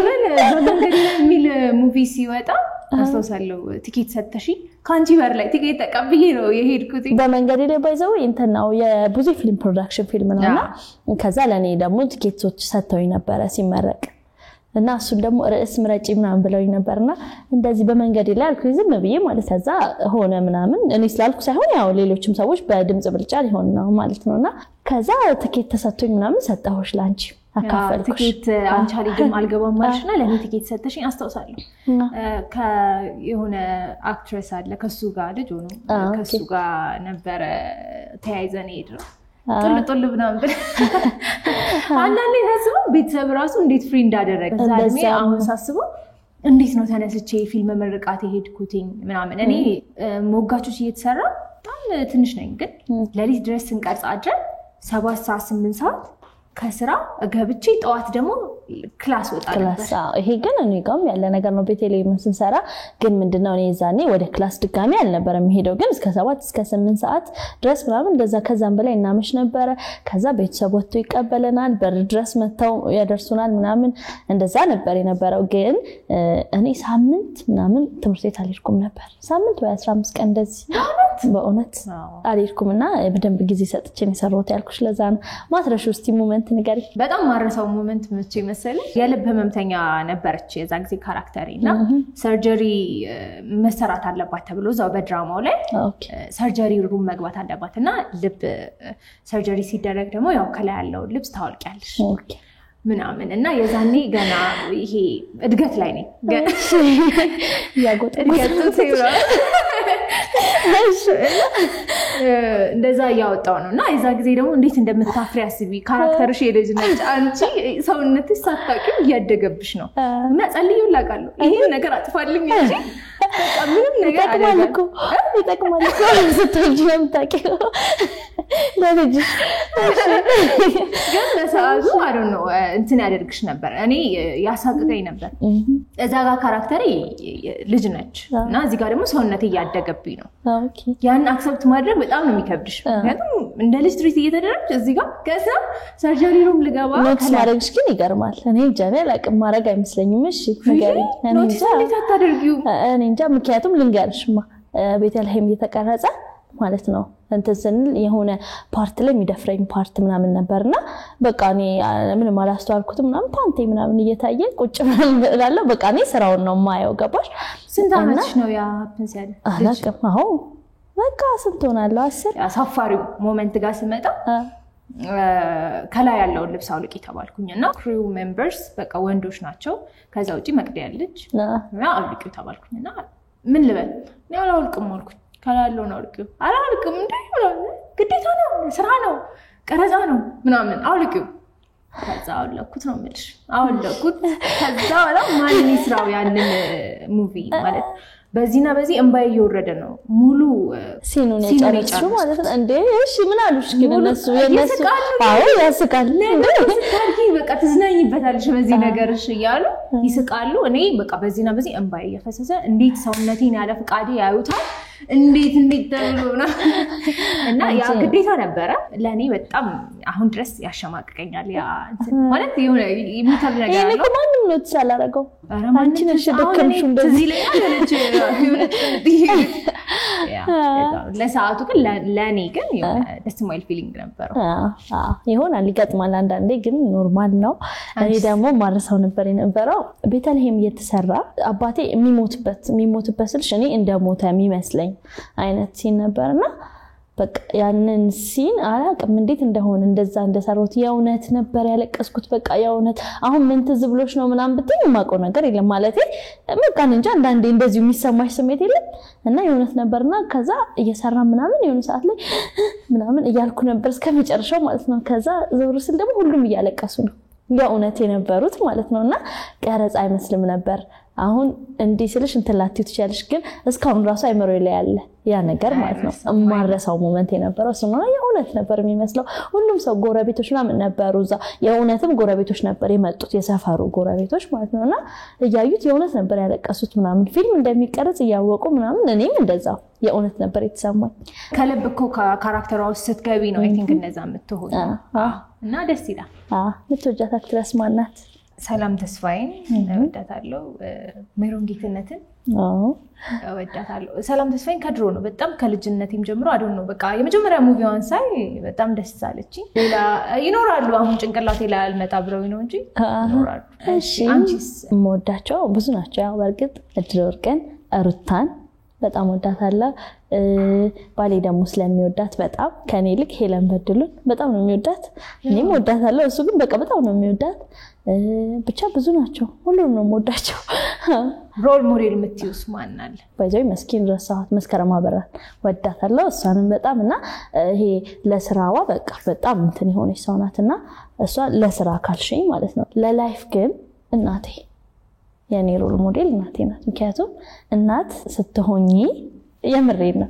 በመንገድ ላይ የሚል ሙቪ ሲወጣ አስተውሳለሁ ቲኬት ሰጥተሽ ካንቺ በር ላይ ቲኬት ተቀብዬ ነው የሄድኩት በመንገድ ላይ ባይዘው እንተናው የቡዜ ፊልም ፕሮዳክሽን ፊልም ነውና ከዛ ለኔ ደግሞ ቲኬቶች ሰጥተውኝ ነበር ሲመረቅ እና እሱን ደግሞ ርዕስ ምረጪ ምናምን ብለውኝ ነበርና እንደዚህ በመንገድ ላይ አልኩ ዝም ብዬ ማለት ከዛ ሆነ ምናምን እኔ ስላልኩ ሳይሆን ያው ሌሎችም ሰዎች በድምጽ ብልጫ ሊሆን ነው ማለት ነውና ከዛ ቲኬት ተሰጥቶኝ ምናምን ሰጣሁሽ ላንቺ አካፈልኩሽ ቲኬት አንቺ አልሄድም አልገባም ማለሽና ለኔ ቲኬት ሰጥተሽኝ አስተውሳለሁ ከየሆነ አክትረስ አለ ከሱ ጋር ልጅ ሆኖ ከሱ ጋር ነበር ተያይዘን ሄድነው ጥል ምናምን አንዳንዴ ታስበው ቤተሰብ ራሱ እንዴት ፍሪ እንዳደረገ ዛሬ አሁን ሳስበው እንዴት ነው ተነስቼ ፊልም መርቃት ሄድኩትኝ ምናምን እኔ ሞጋቾች እየተሰራ በጣም ትንሽ ነኝ ግን ለሊት ድረስ እንቀርጻ አድረን 7 ሰዓት 8 ሰዓት ከስራ ገብቼ ጠዋት ደግሞ ክላስ ወጣ ነበር ይሄ ግን እኔ ጋርም ያለ ነገር ነው ቤተልሔም ስንሰራ ግን ምንድነው እኔ ዛኔ ወደ ክላስ ድጋሚ አልነበረም ሄደው ግን እስከ 7 እስከ 8 ሰዓት ድረስ ምናምን እንደዛ ከዛም በላይ እናመሽ ነበር ከዛ ቤተሰብ ወጥቶ ይቀበለናል በር ድረስ መተው ያደርሱናል ምናምን እንደዛ ነበር የነበረው ግን እኔ ሳምንት ምናምን ትምህርት ቤት አልሄድኩም ነበር ሳምንት ወይ 15 ቀን እንደዚህ በእውነት አልሄድኩምና በደንብ ጊዜ ሰጥቼ ነው ሰራሁት ያልኩሽ ለዛ ነው ማትረሽ ውስጥ ሞመንት ንገሪ በጣም ማረሳው ሞመንት መቼ መሰለሽ የልብ ህመምተኛ ነበረች የዛ ጊዜ ካራክተሪና ሰርጀሪ መሰራት አለባት ተብሎ እዛው በድራማው ላይ ሰርጀሪ ሩም መግባት አለባትና ልብ ሰርጀሪ ሲደረግ ደግሞ ያው ከላይ ያለው ልብስ ታወልቂያለሽ ምናምን እና የዛኔ ገና ይሄ እድገት ላይ ነኝ ያጎጠ እንደዛ ያወጣው ነውና የዛ ጊዜ ደግሞ እንዴት እንደምታፍሪ አስቢ ካራክተርሽ የልጅ ነች አንቺ ሰውነትሽ ሳታውቂው እያደገብሽ ነው እና ጸልዩን ላቃለሁ ይሄን ነገር አጥፋልኝ እንጂ በቃ ምንም ነገር ይጠቅማል እኮ ስትወልጂ ነው የምታውቂው ለልጅሽ ግን በሰዓቱ I don't know እንትን ያደርግሽ ነበር እኔ ያሳቅቀኝ ነበር እዛ ጋር ካራክተሪ ልጅ ነች እና እዚህ ጋር ደግሞ ሰውነቴ እያደገብኝ ነው ያን አክሰፕት ማድረግ በጣም ነው የሚከብድሽ ምክንያቱም እንደ ልጅ ትሪት እየተደረገች እዚህ ጋር ከዛ ሰርጀሪ ሩም ልገባ ማድረግሽ ግን ይገርማል እኔ ጃኔ አላቅም ማድረግ አይመስለኝም እሺ ንገሪ እኔ እንጃ ምክንያቱም ልንገርሽማ ቤተልሔም እየተቀረጸ ማለት ነው እንትን ስንል የሆነ ፓርት ላይ የሚደፍረኝ ፓርት ምናምን ነበርና በቃ እኔ ምንም አላስተዋልኩትም ምናምን ፓንቴ ምናምን እየታየ ቁጭ ምናምን እላለሁ በቃ እኔ ስራውን ነው ማየው ገባሽ ስንት አመትሽ ነው ያ ፕንስ ያለ አላውቅም አዎ በቃ ስንት ሆናለሁ 10 አሳፋሪው ሞመንት ጋር ስመጣ ከላይ ያለው ልብስ አውልቂ ተባልኩኝና ክሩ ሜምበርስ በቃ ወንዶች ናቸው ከዛ ውጪ መቅዲ ያለች እና አውልቂው ተባልኩኝና ምን ልበል ነው አውልቅም አልኩኝ ካላለው ነው አልቅም እንዴ ግዴታ ነው ስራ ነው ቀረጻ ነው ምናምን አውልቂው ከዛ አውልኩት ነው የምልሽ አውልኩት ከዛ በኋላ ማን ይስራው ያንን ሙቪ ማለት በዚህና በዚህ እንባይ እየወረደ ነው ሙሉ ሲኑን የጨረሱ ማለት ነው እንዴ እሺ ምን አሉሽ ግን እነሱ የነሱ አዎ ያስቃል ታርኪ በቃ ትዝናኝበታለሽ በዚህ ነገርሽ ይያሉ ይስቃሉ እኔ በቃ በዚህና በዚህ እንባይ እየፈሰሰ እንዴት ሰውነቴን ያለ ፍቃዴ ያዩታል እንዴት ተብሎና እና ያ ግዴታ ነበረ ለኔ በጣም አሁን ድረስ ያሸማቀቀኛል ያ ማለት የሆነ የሚከብድ ነገር ነው እኔ ማንንም ነው ተሳላረገው አንቺ ነሽ ደከምሽ እንደዚህ ያ ለሰዓቱ ግን ለኔ ግን ደስ የማይል ፊሊንግ ነበር ይሆናል ይገጥማል አንዳንዴ ግን ኖርማል ነው እኔ ደግሞ ማረሳው ነበር የነበረው ቤተልሔም እየተሰራ አባቴ የሚሞትበት ስልሽ እኔ እንደሞተ የሚመስለኝ አይነት ሲን ነበርና በቃ ያንን ሲን አላቅም እንዴት እንደሆነ እንደዛ እንደሰሩት የእውነት ነበር ያለቀስኩት በቃ የእውነት አሁን ምን ትዝ ብሎሽ ነው ምናምን ብትይ ማቆ ነገር የለም ማለት በቃ እንጃ አንዳንዴ እንደዚህ የሚሰማሽ ስሜት የለም እና የእውነት ነበርና ከዛ እየሰራ ምናምን የሆነ ሰዓት ላይ ምናምን እያልኩ ነበር እስከመጨረሻው ማለት ነው ከዛ ዘውር ስል ደግሞ ሁሉም እያለቀሱ ነው የእውነት የነበሩት ማለት ነውና ቀረጻ አይመስልም ነበር አሁን እንዲህ ስልሽ እንትላትዩ ትችያለሽ ግን እስካሁን ራሱ አይመረው ላይ ያለ ያ ነገር ማለት ነው ማረሳው ሞመንት የነበረው እሱ ነው የእውነት ነበር የሚመስለው ሁሉም ሰው ጎረቤቶች ምናምን ነበሩ እዛ የእውነትም ጎረቤቶች ነበር የመጡት የሰፈሩ ጎረቤቶች ማለት ነውና እያዩት የእውነት ነበር ያለቀሱት ምናምን ፊልም እንደሚቀርጽ ያወቁ ምናምን እኔም እንደዛው የእውነት ነበር የተሰማኝ ከልብ እኮ ካራክተሯ ስትገቢ ነው አይ ቲንክ እንደዛ የምትሆን እና ደስ ይላል ምትወጃት አክትረስ ማናት ሰላም ተስፋዬን እወዳታለሁ ሜሮን ጌትነትን እወዳታለሁ ሰላም ተስፋዬን ከድሮ ነው በጣም ከልጅነቴም ጀምሮ አዶን ነው በቃ የመጀመሪያ ሙቪዋን ሳይ በጣም ደስ አለችኝ ሌላ ይኖራሉ አሁን ጭንቅላቴ ላይ አልመጣ ብለው ነው እንጂ ይኖራሉ እሺ አንቺስ የምወዳቸው ብዙ ናቸው ያው በርግጥ እድል ወርቅን ሩታን በጣም ወዳታለሁ ባሌ ደግሞ ስለሚወዳት በጣም ከኔ ልክ ሄለን በድሉን በጣም ነው የሚወዳት እኔም ወዳታለሁ እሱ ግን በቃ በጣም ነው የሚወዳት ብቻ ብዙ ናቸው ሁሉንም ነው የምወዳቸው ሮል ሞዴል የምትዩስ ማን አለ ባይዘይ መስኪን ረሳሁት መስከረም አበራን ወዳታለሁ እሷንም በጣም እና ይሄ ለስራዋ በቃ በጣም እንትን የሆነች ሰው ናትና እሷ ለስራ ካልሽኝ ማለት ነው ለላይፍ ግን እናቴ የኔ ሮል ሞዴል እናቴ ናት ምክንያቱም እናት ስትሆኚ የምሬን ነው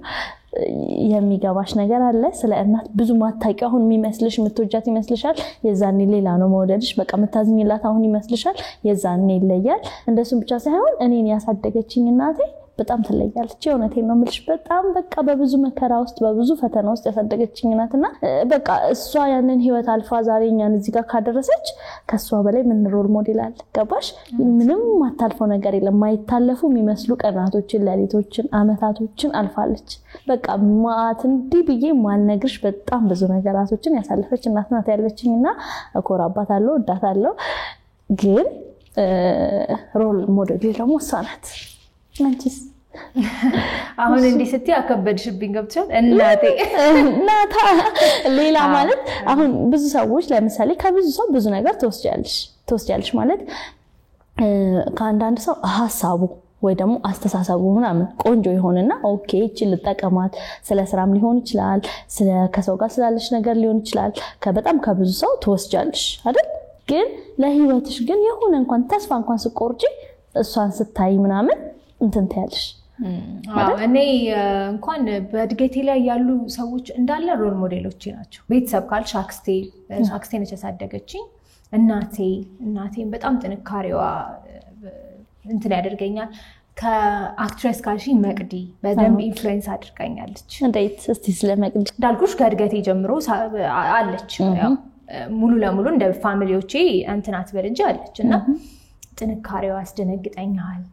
የሚገባሽ ነገር አለ ስለ እናት ብዙ ማታቂው አሁን የሚመስልሽ ምትወጃት ይመስልሻል የዛኔ ሌላ ነው መወደድሽ በቃ መታዝኝላት አሁን ይመስልሻል የዛኔ ይለያል እንደሱ ብቻ ሳይሆን እኔን ያሳደገችኝ እናቴ በጣም ትለያለች የእውነቴን ነው የምልሽ በጣም በቃ በብዙ መከራ ውስጥ በብዙ ፈተና ውስጥ ያሳደገችኝ እናትና በቃ እሷ ያንን ህይወት አልፋ ዛሬኛን እዚህ ጋር ካደረሰች ከሷ በላይ ምን ሮል ሞዴል አለ ገባሽ ምንም ማታልፈው ነገር የለም ማይታለፉ የሚመስሉ ቀናቶችን ለሊቶችን አመታቶችን አልፋለች በቃ ማት እንዲህ ብዬ ማልነግርሽ በጣም ብዙ ነገራቶችን ያሳለፈች እናት ናት ያለችኝና እኮራባታለሁ ወዳታለሁ ግን ሮል ሞዴል ደግሞ እሷ ናት አንቺስ አሁን እንዲህ ስትይ አከበድሽብኝ ገብቷል እናቴ እናታ ሌላ ማለት አሁን ብዙ ሰዎች ለምሳሌ ከብዙ ሰው ብዙ ነገር ተወስጃለሽ ማለት ከአንዳንድ ሰው ሐሳቡ ወይ ደግሞ አስተሳሰቡ ምናምን ቆንጆ ይሆንና ኦኬ እቺ ልጠቀማት ስለ ስራም ሊሆን ይችላል ስለ ከሰው ጋር ስላለሽ ነገር ሊሆን ይችላል ከበጣም ከብዙ ሰው ተወስጃለሽ አይደል ግን ለህይወትሽ ግን የሆነ እንኳን ተስፋ እንኳን ስቆርጪ እሷን ስታይ ምናምን እንትን ታያለሽ እኔ እንኳን በእድገቴ ላይ ያሉ ሰዎች እንዳለ ሮል ሞዴሎቼ ናቸው ቤተሰብ ካልሽ አክስቴ ነች ያሳደገችኝ እናቴን በጣም ጥንካሬዋ እንትን ያደርገኛል ከአክትረስ ካልሽ መቅዲ በደንብ ኢንፍሉዌንስ አድርጋኛለች እንዴት እስቲ ስለመቅዲ እንዳልኩሽ ከእድገቴ ጀምሮ አለች ሙሉ ለሙሉ እንደ ፋሚሊዎቼ እንትናት በልጅ አለች እና ጥንካሬዋ ያስደነግጠኛል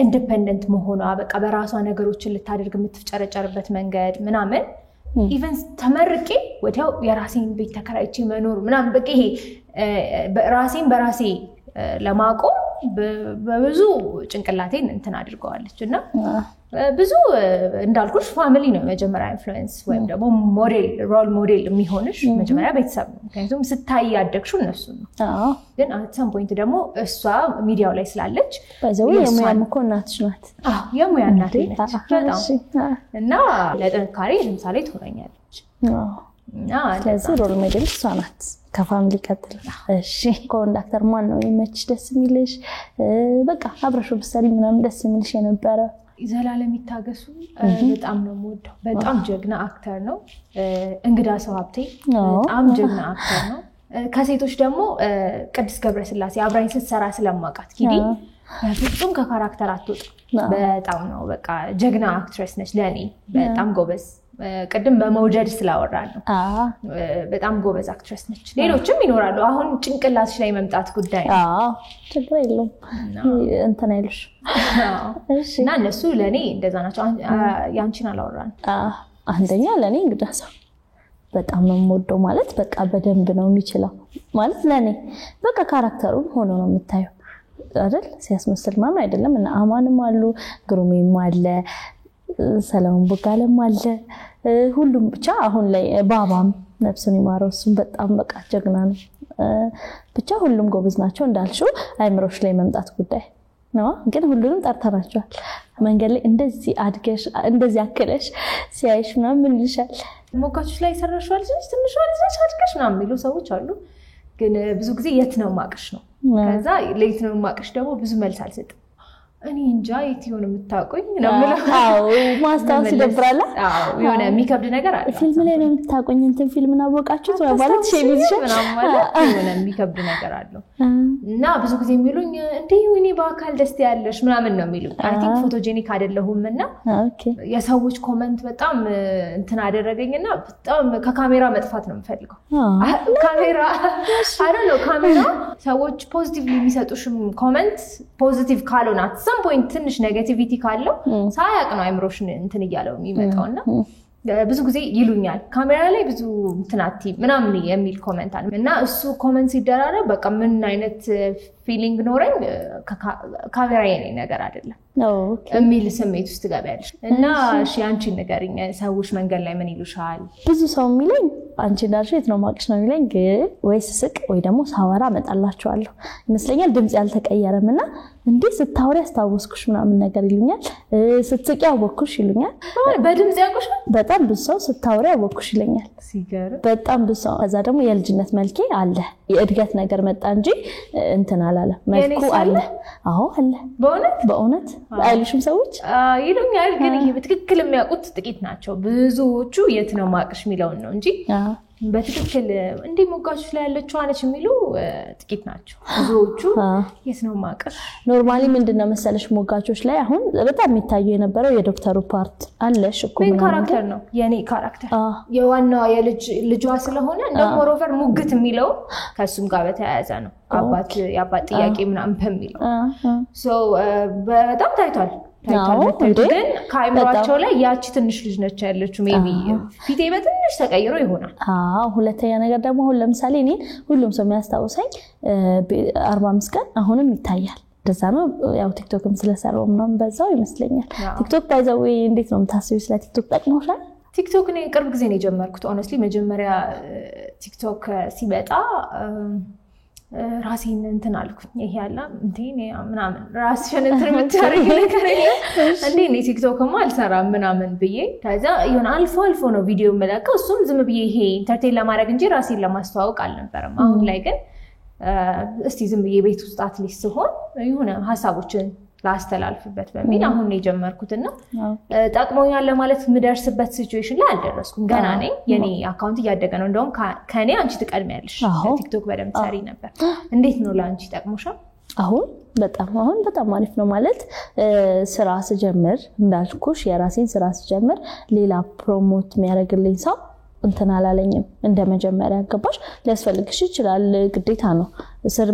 ኢንዲፔንደንት መሆኗ በቃ በራሷ ነገሮችን ልታደርግ የምትፍጨረጨርበት መንገድ ምናምን ኢቨን ተመርቄ ወዲያው የራሴን ቤት ተከራይቼ መኖር ምናምን በቃ ይሄ ራሴን በራሴ ለማቆም በብዙ ጭንቅላቴን እንትን አድርገዋለች እና ብዙ እንዳልኩሽ ፋሚሊ ነው መጀመሪያ ኢንፍሉዌንስ ወይም ደግሞ ሞዴል ሮል ሞዴል የሚሆንሽ መጀመሪያ ቤተሰብ ነው ምክንያቱም ስታይ ያደግሽው እነሱ ነው ግን at some point ደግሞ እሷ ሚዲያው ላይ ስላለች ባይዘው የሙያም እኮ እናትሽ ናት የሙያ እናቴ ነች በጣም እና ለጥንካሬ ለምሳሌ ትሆነኛለች እና ስለዚህ ሮል ሞዴል እሷ ናት ከፋሚሊ ቀጥል እሺ ኮንዳክተር ማን ነው የሚመችሽ ደስ የሚልሽ በቃ አብረሽው ብትሰሪ ምናምን ደስ የሚልሽ የነበረ ዘላለም ይታገሱ በጣም ነው የምወደው በጣም ጀግና አክተር ነው እንግዳ ሰው ሀብቴ በጣም ጀግና አክተር ነው ከሴቶች ደግሞ ቅድስት ገብረስላሴ አብራኝ ስትሰራ ስለማውቃት ኪዲ በፍጹም ከካራክተር አትወጣ በጣም ነው በቃ ጀግና አክትረስ ነች ለኔ በጣም ጎበዝ ቀደም በመውደድ ስላወራን ነው በጣም ጎበዝ አክትረስ ነች ሌሎችም ይኖራሉ አሁን ጭንቅላትሽ ላይ መምጣት ጉዳይ ነው ችግር የለውም እንትን አይልሽ እሺ እና እነሱ ለኔ እንደዛ ናቸው ያንቺን አላወራን አንደኛ ለኔ እንግዳ ሰው በጣም ነው የምወደው ማለት በቃ በደንብ ነው የሚችለው ማለት ለኔ በቃ ካራክተሩን ሆኖ ነው የምታየው አይደል ሲያስመስል ማን አይደለም እና አማንም አሉ ግሩሜም አለ ሰላም ቦጋለም አለ ሁሉም ብቻ አሁን ላይ ባባም ነፍሱን ይማረው እሱም በጣም በቃ ጀግና ነው ብቻ ሁሉም ጎበዝ ናቸው እንዳልሽው አይምሮሽ ላይ መምጣት ጉዳይ ነው ግን ሁሉንም ጠርተናቸዋል መንገድ ላይ እንደዚህ አድገሽ እንደዚህ አከለሽ ሲያይሽ ምናምን ይልሻል ሞካቾች ላይ ሰራሽዋል ትንሽ አድገሽ ምናምን የሚሉ ሰዎች አሉ ግን ብዙ ጊዜ የት ነው ማቀሽ ነው ከዛ ለየት ነው ማቀሽ ደግሞ ብዙ መልስ አልሰጥም እኔ እንጃ የትዩን የምታቆኝ ነው ማለት አዎ ማስታወስ ይደብራል አዎ የሆነ የሚከብድ ነገር አለ ፊልም ላይ ነው የምታቆኝ እንትን ፊልም ናወቃችሁት ማለት ሼሚዝ ማለት የሆነ የሚከብድ ነገር አለው እና ብዙ ጊዜ የሚሉኝ እንዴ ወይኔ በአካል ደስ ያለሽ ምናምን ነው የሚሉኝ አይ ቲንክ ፎቶጄኒክ አይደለሁምና ኦኬ የሰዎች ኮሜንት በጣም እንትን አደረገኝና በጣም ከካሜራ መጥፋት ነው የምፈልገው ካሜራ አይ ዶንት ኖ ካሜራ ሰዎች ፖዚቲቭሊ የሚሰጡሽም ኮሜንት ፖዚቲቭ ካልሆነ some point ትንሽ ኔጋቲቪቲ ካለው ሳያቅ ነው አይምሮሽን እንትን ይያለው የሚመጣውና ብዙ ጊዜ ይሉኛል ካሜራ ላይ ብዙ እንትናቲ ምናምን የሚል ኮሜንት አለ እና እሱ ኮሜንት ሲደራረብ በቃ ምን አይነት ፊሊንግ ኖረኝ ካሜራ የኔ ነገር አይደለም የሚል ስሜት ውስጥ ገባያለሽ እና እሺ አንቺ ንገሪኝ ሰዎች መንገድ ላይ ምን ይሉሻል ብዙ ሰው የሚለኝ አንቺ ዳርሽ የት ነው ማቅሽ ነው የሚለኝ ግን ወይስ ስቅ ወይ ደግሞ ሳወራ መጣላቸዋለሁ ይመስለኛል ድምጽ ያልተቀየረምና እንዴ ስታወሪ አስታውስኩሽ ምናምን ነገር ይሉኛል ስትስቂ ያወኩሽ ይሉኛል በድምጽ ያውቁሽ በጣም ብዙ ሰው ስታወሪ ያወኩሽ ይለኛል ሲገር በጣም ብዙ ሰው ከዛ ደግሞ የልጅነት መልኬ አለ የእድገት ነገር መጣ እንጂ እንትን አላለ መልኩ አለ አዎ አለ በእውነት አይሉሽም ሰዎች ይሉኛል ግን ይሄ በትክክል የሚያውቁት ጥቂት ናቸው ብዙዎቹ የት ነው ማቅሽ የሚለው ነው እንጂ በትክክል እንዴ ሞጋቾች ላይ ያለችው አለች የሚሉ ጥቂት ናቸው ብዙዎቹ የት ነው ማቅሽ ኖርማሊ ምንድነው መሰለሽ ሞጋቾች ላይ አሁን በጣም የሚታየው የነበረው የዶክተሩ ፓርት አለሽ እኮ ምን ካራክተር ነው የኔ ካራክተር የዋናው ልጇ ስለሆነ እንደው ሞሮቨር ሙግት የሚለው ከሱም ጋር በተያያዘ ነው የአባት ጥያቄ ምናምን በሚለው ሶ በጣም ታይቷል ግን ካይምራቸው ላይ ያቺ ትንሽ ልጅ ነች ያለችው ሜቢ ፊቴ በትንሽ ተቀይሮ ይሆናል ሁለተኛ ነገር ደግሞ አሁን ለምሳሌ እኔ ሁሉም ሰው የሚያስታውሰኝ 45 ቀን አሁንም ይታያል ደዛ ነው ያው ቲክቶክም ስለሰራው ምናምን በዛው ይመስለኛል ቲክቶክ ባይዘው እንዴት ነው የምታስቢው ስለ ቲክቶክ ጠቅሞሻል ቲክቶክ እኔ ቅርብ ጊዜ ነው የጀመርኩት ሆነስሊ መጀመሪያ ቲክቶክ ሲመጣ ራሴን እንትን አልኩኝ ይሄ ያለ እንዴ ምናምን ራስሽን እንትን የምታረጊ ነገር እንዴ እኔ ቲክቶክማ አልሰራም ምናምን ብዬ ታዛ ይሁን አልፎ ነው ቪዲዮ መላከው እሱም ዝም ብዬ ይሄ ኢንተርቴን ለማድረግ እንጂ ራሴን ለማስተዋወቅ አልነበረም አሁን ላይ ግን እስቲ ዝም ብዬ ቤት ውስጥ አትሊስት ሆን ይሁን ሐሳቦችን ላስተላልፍበት በሚል አሁን ነው የጀመርኩትና ጠቅሞኛል ለማለት ምደርስበት ሲቹዌሽን ላይ አልደረስኩም ገና ነኝ የኔ አካውንት እያደገ ነው እንደውም ከኔ አንቺ ትቀድሚያለሽ ቲክቶክ በደም ሰሪ ነበር እንዴት ነው ላንቺ ጠቅሞሻል አሁን በጣም አሪፍ ነው ማለት ስራ ስጀምር እንዳልኩሽ የራሴን ስራ ስጀምር ሌላ ፕሮሞት የሚያደርግልኝ ሰው እንትን አላለኝም እንደመጀመሪያ ገባሽ ሊያስፈልግሽ ይችላል ግዴታ ነው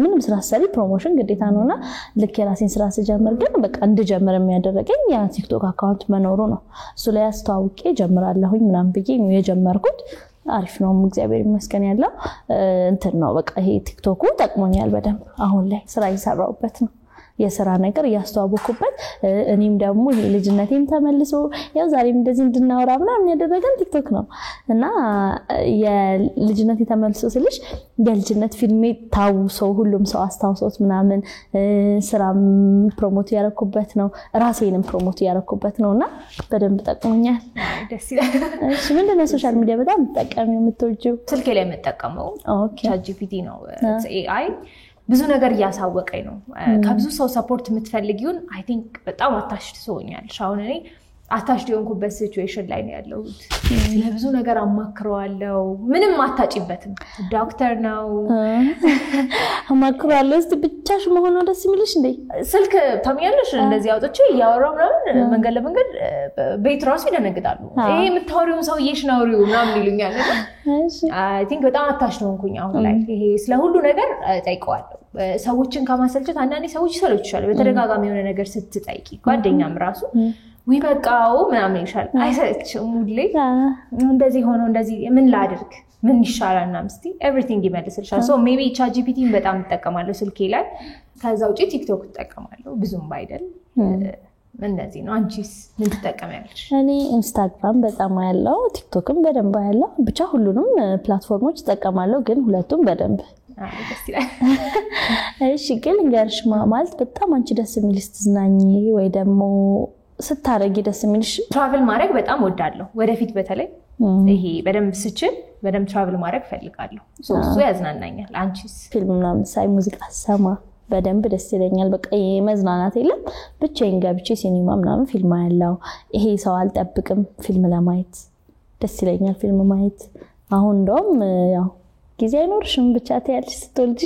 ምንም ስራ ሰሪ ፕሮሞሽን ግዴታ ነውና ልክ የራሴን ስራ ስጀምር ግን በቃ እንድጀምር የሚያደርገኝ ያ ቲክቶክ አካውንት መኖሩ ነው እሱ ላይ አስተዋውቄ ጀምራለሁኝ ምናምን ብዬ ነው የጀመርኩት አሪፍ ነው እግዚአብሔር ይመስገን ያለው እንትን ነው በቃ ይሄ ቲክቶኩ ጠቅሞኛል በደንብ አሁን ላይ ስራ እየሰራሁበት ነው የሥራ ነገር ያስተዋወቁበት እኔም ደግሞ የልጅነቴም ተመልሶ ያው ዛሬም እንደዚህ እንድናወራ ምናምን ያደረገን ቲክቶክ ነው እና የልጅነቴ ተመልሶ ስልሽ የልጅነት ፊልሜ ታውሶ ሁሉም ሰው አስተዋውሶት ምናምን ስራም ፕሮሞት ያረኩበት ነው ራሴንም ፕሮሞት ያረኩበት ነውና በደንብ ጠቅሞኛል ደስ ይላል እሺ ምንድነው ሶሻል ሚዲያ በጣም ተጠቃሚው የምትወጂው ስልኬ ላይ መጠቀመው ኦኬ ChatGPT ነው AI ብዙ ነገር ያሳወቀኝ ነው ከብዙ ሰው ሰፖርት የምትፈልጊውን አይ ቲንክ በጣም አታሽት ሰውኛል ሻውን እኔ አታሽት የሆንኩበት ሲቹዌሽን ላይ ነው ያለሁት ለብዙ ነገር አማክረዋለሁ ምንም አታጪበትም ዶክተር ነው አማክረዋለሁ እስቲ ብቻሽ መሆን ደስ የሚልሽ እንዴ ስልክ ታሚያለሽ እንደዚህ አውጥቼ ያወራው ምናምን መንገድ ለመንገድ ቤት ራሱ ይደነግጣሉ ይሄ የምታወሪው ሰውዬሽ ነው ምናምን ይሉኛል እሺ አይ ቲንክ በጣም አታሽት ሆንኩኝ አሁን ላይ ይሄ ስለ ሁሉ ነገር ጠይቀዋለሁ ሰዎችን ከማሰልቸት አንዳንዴ ሰዎች ይሰለቻሉ በተደጋጋሚ የሆነ ነገር ስትጠይቂ ጓደኛም ራሱ ወይ በቃው ምናምን ይሻል አይሰለችም ሙድሌ እንደዚህ ሆኖ እንደዚህ ምን ላድርግ ምን ይሻላል እና ምስቲ ኤቭሪቲንግ ይመልስልሻል ሶ ሜቢ ChatGPT በጣም ተጠቀማለሁ ስልኬ ላይ ከዛ ውጪ ቲክቶክ ተጠቀማለሁ ብዙም ባይደል እንደዚህ ነው አንቺስ ምን ትጠቀሚያለሽ እኔ ኢንስታግራም በጣም ያለው ቲክቶክም በደንብ ያለው ብቻ ሁሉንም ፕላትፎርሞች ተጠቀማለሁ ግን ሁለቱም በደንብ ደስ ይላል እሺ ግን እንገርሽ ማለት በጣም አንቺ ደስ የሚልስ ትዝናኝ ወይ ደግሞ ስታረጊ ደስ የሚልሽ ትራቨል ማድረግ በጣም ወዳለሁ ወደፊት በተለይ ይሄ በደንብ ስችል በደንብ ትራቨል ማድረግ ፈልጋለሁ እሱ ያዝናናኛል አንቺስ ፊልም ምናምን ሳይ ሙዚቃ ሰማ በደንብ ደስ ይለኛል በቃ መዝናናት የለም ብቻዬን ገብቼ ሲኒማ ምናምን ፊልም ያለው ይሄ ሰው አልጠብቅም ፊልም ለማየት ደስ ይለኛል ፊልም ማየት አሁን እንደውም ያው ጊዜ አይኖርሽም ብቻ ታያለሽ ስትወልጂ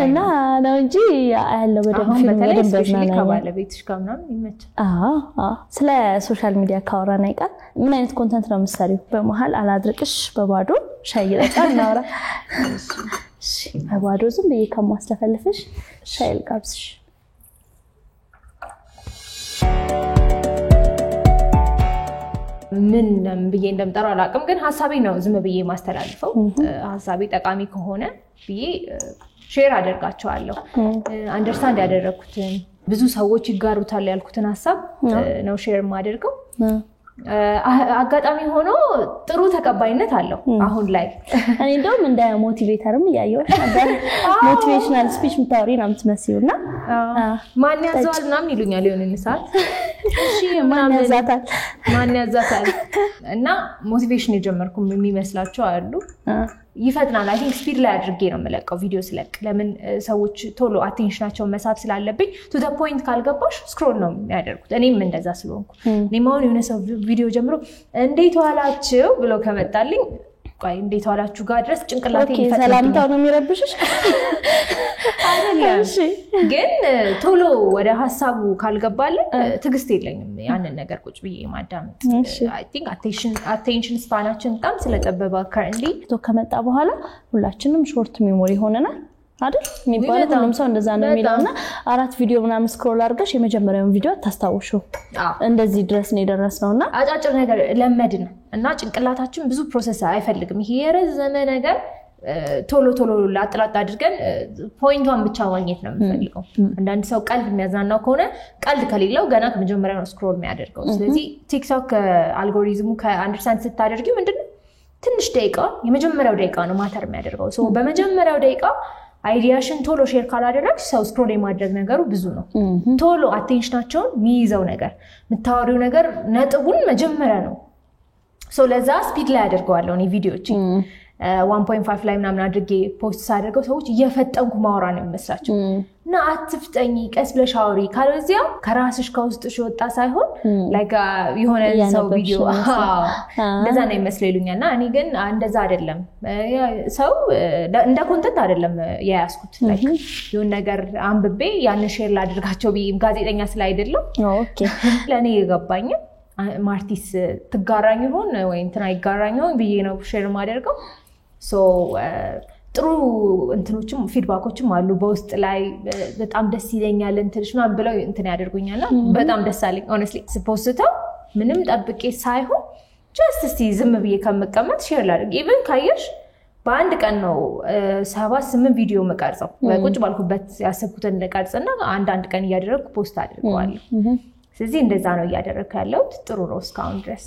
እና ነው እንጂ ያለው በደንብ ፊልም በደንብ በዝናና ከባለቤትሽ ጋር ምናምን ይመቻል ስለ ሶሻል ሚዲያ ካወራን አይቀር ምን አይነት ኮንተንት ነው የምትሰሪው በመሃል አላድርቅሽ በባዶ ሻይ ይጠጣል እናውራ እሺ በባዶ ዝም ብዬ ከማስተፈልፍሽ ሻይ ልጋብዝሽ ምን ብዬ እንደምጠራው አላውቅም ግን ሐሳቤ ነው ዝም ብዬ ማስተላልፈው ሐሳቤ ጠቃሚ ከሆነ ብዬ ሼር አደርጋቸዋለሁ አንደርስታንድ ያደረኩትን ብዙ ሰዎች ይጋሩታል ያልኩትን ሐሳብ ነው ሼር ማደርገው አጋጣሚ ሆኖ ጥሩ ተቀባይነት አለው አሁን ላይ እኔ እንደውም እንደ ሞቲቬተርም ያያየው ነበር ሞቲቬሽናል ስፒች ምታወሪ ነው የምትመስዩና ማን ያዛዋል ምናምን ይሉኛል የሆነ ሰዓት እሺ ማን ያዛታል እና ሞቲቬሽን የጀመርኩም የሚመስላቸው አሉ ይፈጥናል አይ ቲንክ ስፒድ ላይ አድርጌ ነው መለቀው ቪዲዮ ስለቅ ለምን ሰዎች ቶሎ አቴንሽናቸውን መሳብ ስላለብኝ ቱ ዘ ፖይንት ካልገባሽ ስክሮል ነው የሚያደርጉት እኔም እንደዛ ስለሆንኩ እኔም አሁን የሆነ ሰው ቪዲዮ ጀምሮ እንዴት ዋላችሁ ብሎ ከመጣልኝ ቆይ እንዴት ዋላችሁ ጋር ድረስ ጭንቅላቴ ይፈጥናል ሰላምታው ነው የሚረብሽሽ አይደለም ግን ቶሎ ወደ ሐሳቡ ካልገባልኝ ትግስት የለኝም ያንን ነገር ቁጭ ብዬ ማዳመጥ አይ ቲንክ አቴንሽን ስፓናችን በጣም ስለጠበበ ከርንሊ ከመጣ በኋላ ሁላችንም ሾርት ሜሞሪ ሆነናል አይደል የሚባለው ሁሉም ሰው እንደዛ ነው የሚለውና አራት ቪዲዮ ምናምን ስክሮል አድርገሽ የመጀመሪያውን ቪዲዮ ታስታውሹ እንደዚህ ድረስ ነው የደረስነውና አጫጭር ነገር ለመድን እና ጭንቅላታችን ብዙ ፕሮሰስ አይፈልግም ይሄ የረዘመ ነገር ቶሎ ላጥላጥ አድርገን ፖይንቷን ብቻ ማግኘት ነው የምፈልገው አንዳንድ ሰው ቀልድ የሚያዝናናው ከሆነ ቀልድ ከሌለው ገና ከመጀመሪያው ነው ስክሮል የሚያደርገው ስለዚህ ቲክቶክ አልጎሪዝሙ ከአንደርስታንድ ስታደርጊው ምንድነው ትንሽ ደቂቃ የመጀመሪያው ደቂቃ ነው ማተር የሚያደርገው ሶ በመጀመሪያው ደቂቃ አይዲያሽን ቶሎ ሼር ካላደረግሽ ሰው ስክሮል የማድረግ ነገሩ ብዙ ነው ቶሎ አቴንሽናቸውን የሚይዘው ነገር የምታወሪው ነገር ነጥቡን መጀመሪያ ነው ሶ ለዛ ስፒድ ላይ አደርገዋለሁ እኔ ቪዲዮዎች 1.5 ላይ ምናምን አድርጌ ፖስት ሳደርገው ሰዎች እየፈጠንኩ ማውራ ነው የሚመስላቸው እና አትፍጠኝ ቀስ ብለሽ አውሪ ካልወዚያ ከራስሽ ከውስጥሽ ወጣ ሳይሆን ላይክ የሆነ ሰው ቪዲዮ እንደዛ ነው የሚመስለኝና እኔ ግን እንደዛ አይደለም ሰው እንደ ኮንተንት አይደለም ያያስኩት ላይክ የሆነ ነገር አንብቤ ያን ሼር ላድርጋቸው ጋዜጠኛ ስላይደለም ኦኬ ለኔ የገባኝ ማርቲስ ትጋራኝ ሆን ወይ እንትና ይጋራኝ ሆን ብዬ ነው ሼር ማደርገው ሶ ጥሩ እንትኖችም ፊድባኮችም አሉ በውስጥ ላይ በጣም ደስ ይለኛል እንትልሽ ምናምን ብለው እንትን ያደርጉኛልና በጣም ደስ አለኝ honestly ስፖስተው ምንም ጠብቄ ሳይሆን just እስቲ ዝም ብዬ ከመቀመጥ ሼር ላድርግ even ካየሽ በአንድ ቀን ነው 7-8 ቪዲዮ መቀርጸው ቁጭ ባልኩበት ያሰብኩትን ለቀርጽና አንድ ቀን እያደረግኩ ፖስት አድርገዋለሁ ስለዚህ እንደዛ ነው እያደረኩ ያለው ጥሩ ነው እስካሁን ድረስ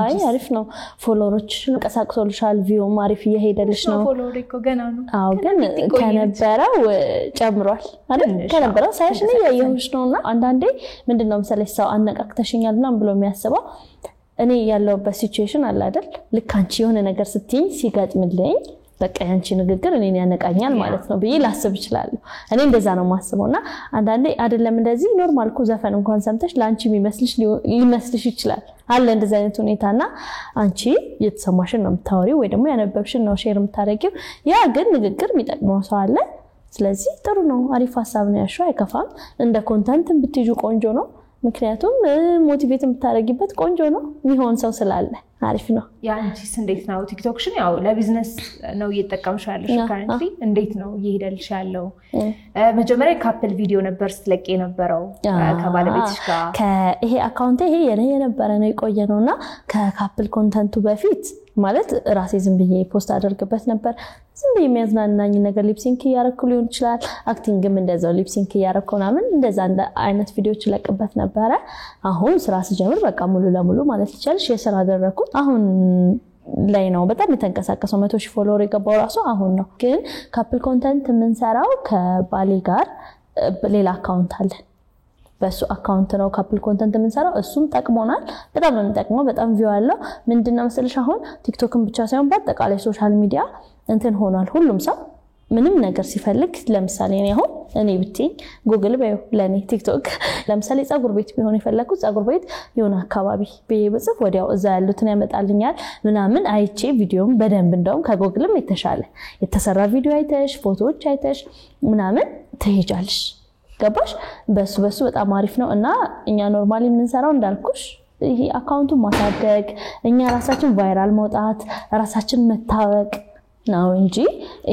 አይ አሪፍ ነው ፎሎወሮችሽን ቀሳቅሶልሻል ቪው አሪፍ እየሄደልሽ ነው ፎሎወር እኮ ገና ነው አዎ ግን ከነበረው ጨምሯል አይደል ከነበረው ሳይሽ ነው ያየሁሽ ነውና አንዳንዴ ምንድነው መሰለሽ ሰው አነቃቅተሽኛል ምናምን ብሎ የሚያስበው እኔ ያለውበት ሲቹዌሽን አለ አይደል ልክ አንቺ የሆነ ነገር ስትይኝ ሲጋጥምልኝ በቃ ያንቺ ንግግር እኔን ያነቃኛል ማለት ነው ብዬ ላስብ ይችላል እኔ እንደዛ ነው ማስበውና አንዳንዴ አይደለም እንደዚህ ኖርማል እኮ ዘፈን እንኳን ሰምተሽ ላንቺ ሊመስልሽ ይችላል አለ እንደዛ አይነት ሁኔታና አንቺ የተሰማሽን ነው የምታወሪው ወይ ደግሞ ያነበብሽን ነው ሼር የምታደርጊው ያ ግን ንግግር የሚጠቅመው ሰው አለ ስለዚህ ጥሩ ነው አሪፍ ሐሳብ ነው ያሽው አይከፋም እንደ ኮንተንት ብትይዙ ቆንጆ ነው ምክንያቱም ሞቲቬት የምታረጊበት ቆንጆ ነው የሚሆን ሰው ስላለ አሪፍ ነው ያንቺስ እንዴት ነው ቲክቶክሽን ያው ለቢዝነስ ነው እየተጠቀምሽ ያለሽ currently እንዴት ነው እየሄደልሽ ያለው መጀመሪያ ካፕል ቪዲዮ ነበር ስለቅ የነበረው ከባለቤትሽ ጋር ከይሄ አካውንት ይሄ የነበረ ነው የቆየ ነውና ከካፕል ኮንተንቱ በፊት ማለት ራሴ ዝም ብዬ ፖስት አደርግበት ነበር ዝም ብዬ የሚያዝናናኝ ነገር ሊፕሲንክ ያረኩ ሊሆን ይችላል አክቲንግም እንደዛው ሊፕሲንክ ያረኩናምን እንደዛ አይነት ቪዲዮዎች ለቅበት ነበር አሁን ስራ ስጀምር በቃ ሙሉ ለሙሉ ማለት ይችላል የስራ አደረኩት አሁን ላይ ነው በጣም የተንቀሳቀሰው 100,000 ፎሎወር የገባው ራሱ አሁን ነው ግን ካፕል ኮንተንት የምንሰራው ከባሌ ጋር ሌላ አካውንት አለ በሱ አካውንት ነው ካፕል ኮንተንት የምንሰራው እሱም ጠቅሞናል በጣም ነው የሚጠቅመው በጣም ቪው አለው ምንድነው መሰለሽ አሁን ቲክቶክን ብቻ ሳይሆን በአጠቃላይ ሶሻል ሚዲያ እንትን ሆኗል ሁሉም ሰው ምንም ነገር ሲፈልግ ለምሳሌ እኔ ብትይ ጉግል በዩ ለኔ ቲክቶክ ለምሳሌ ጸጉር ቤት ቢሆን የፈለኩት ጸጉር ቤት የሆነ አካባቢ በጽፍ ወዲያው እዛ ያሉትን ያመጣልኛል ምናምን አይቼ ቪዲዮም በደንብ እንደውም ከጉግልም የተሻለ የተሰራ ቪዲዮ አይተሽ ፎቶዎች አይተሽ ምናምን ትሄጃለሽ ገባሽ በሱ በጣም አሪፍ ነው እና እኛ ኖርማሊ የምንሰራው እንዳልኩሽ ይሄ አካውንቱን ማሳደግ እኛ ራሳችን ቫይራል መውጣት ራሳችን መታወቅ ነው እንጂ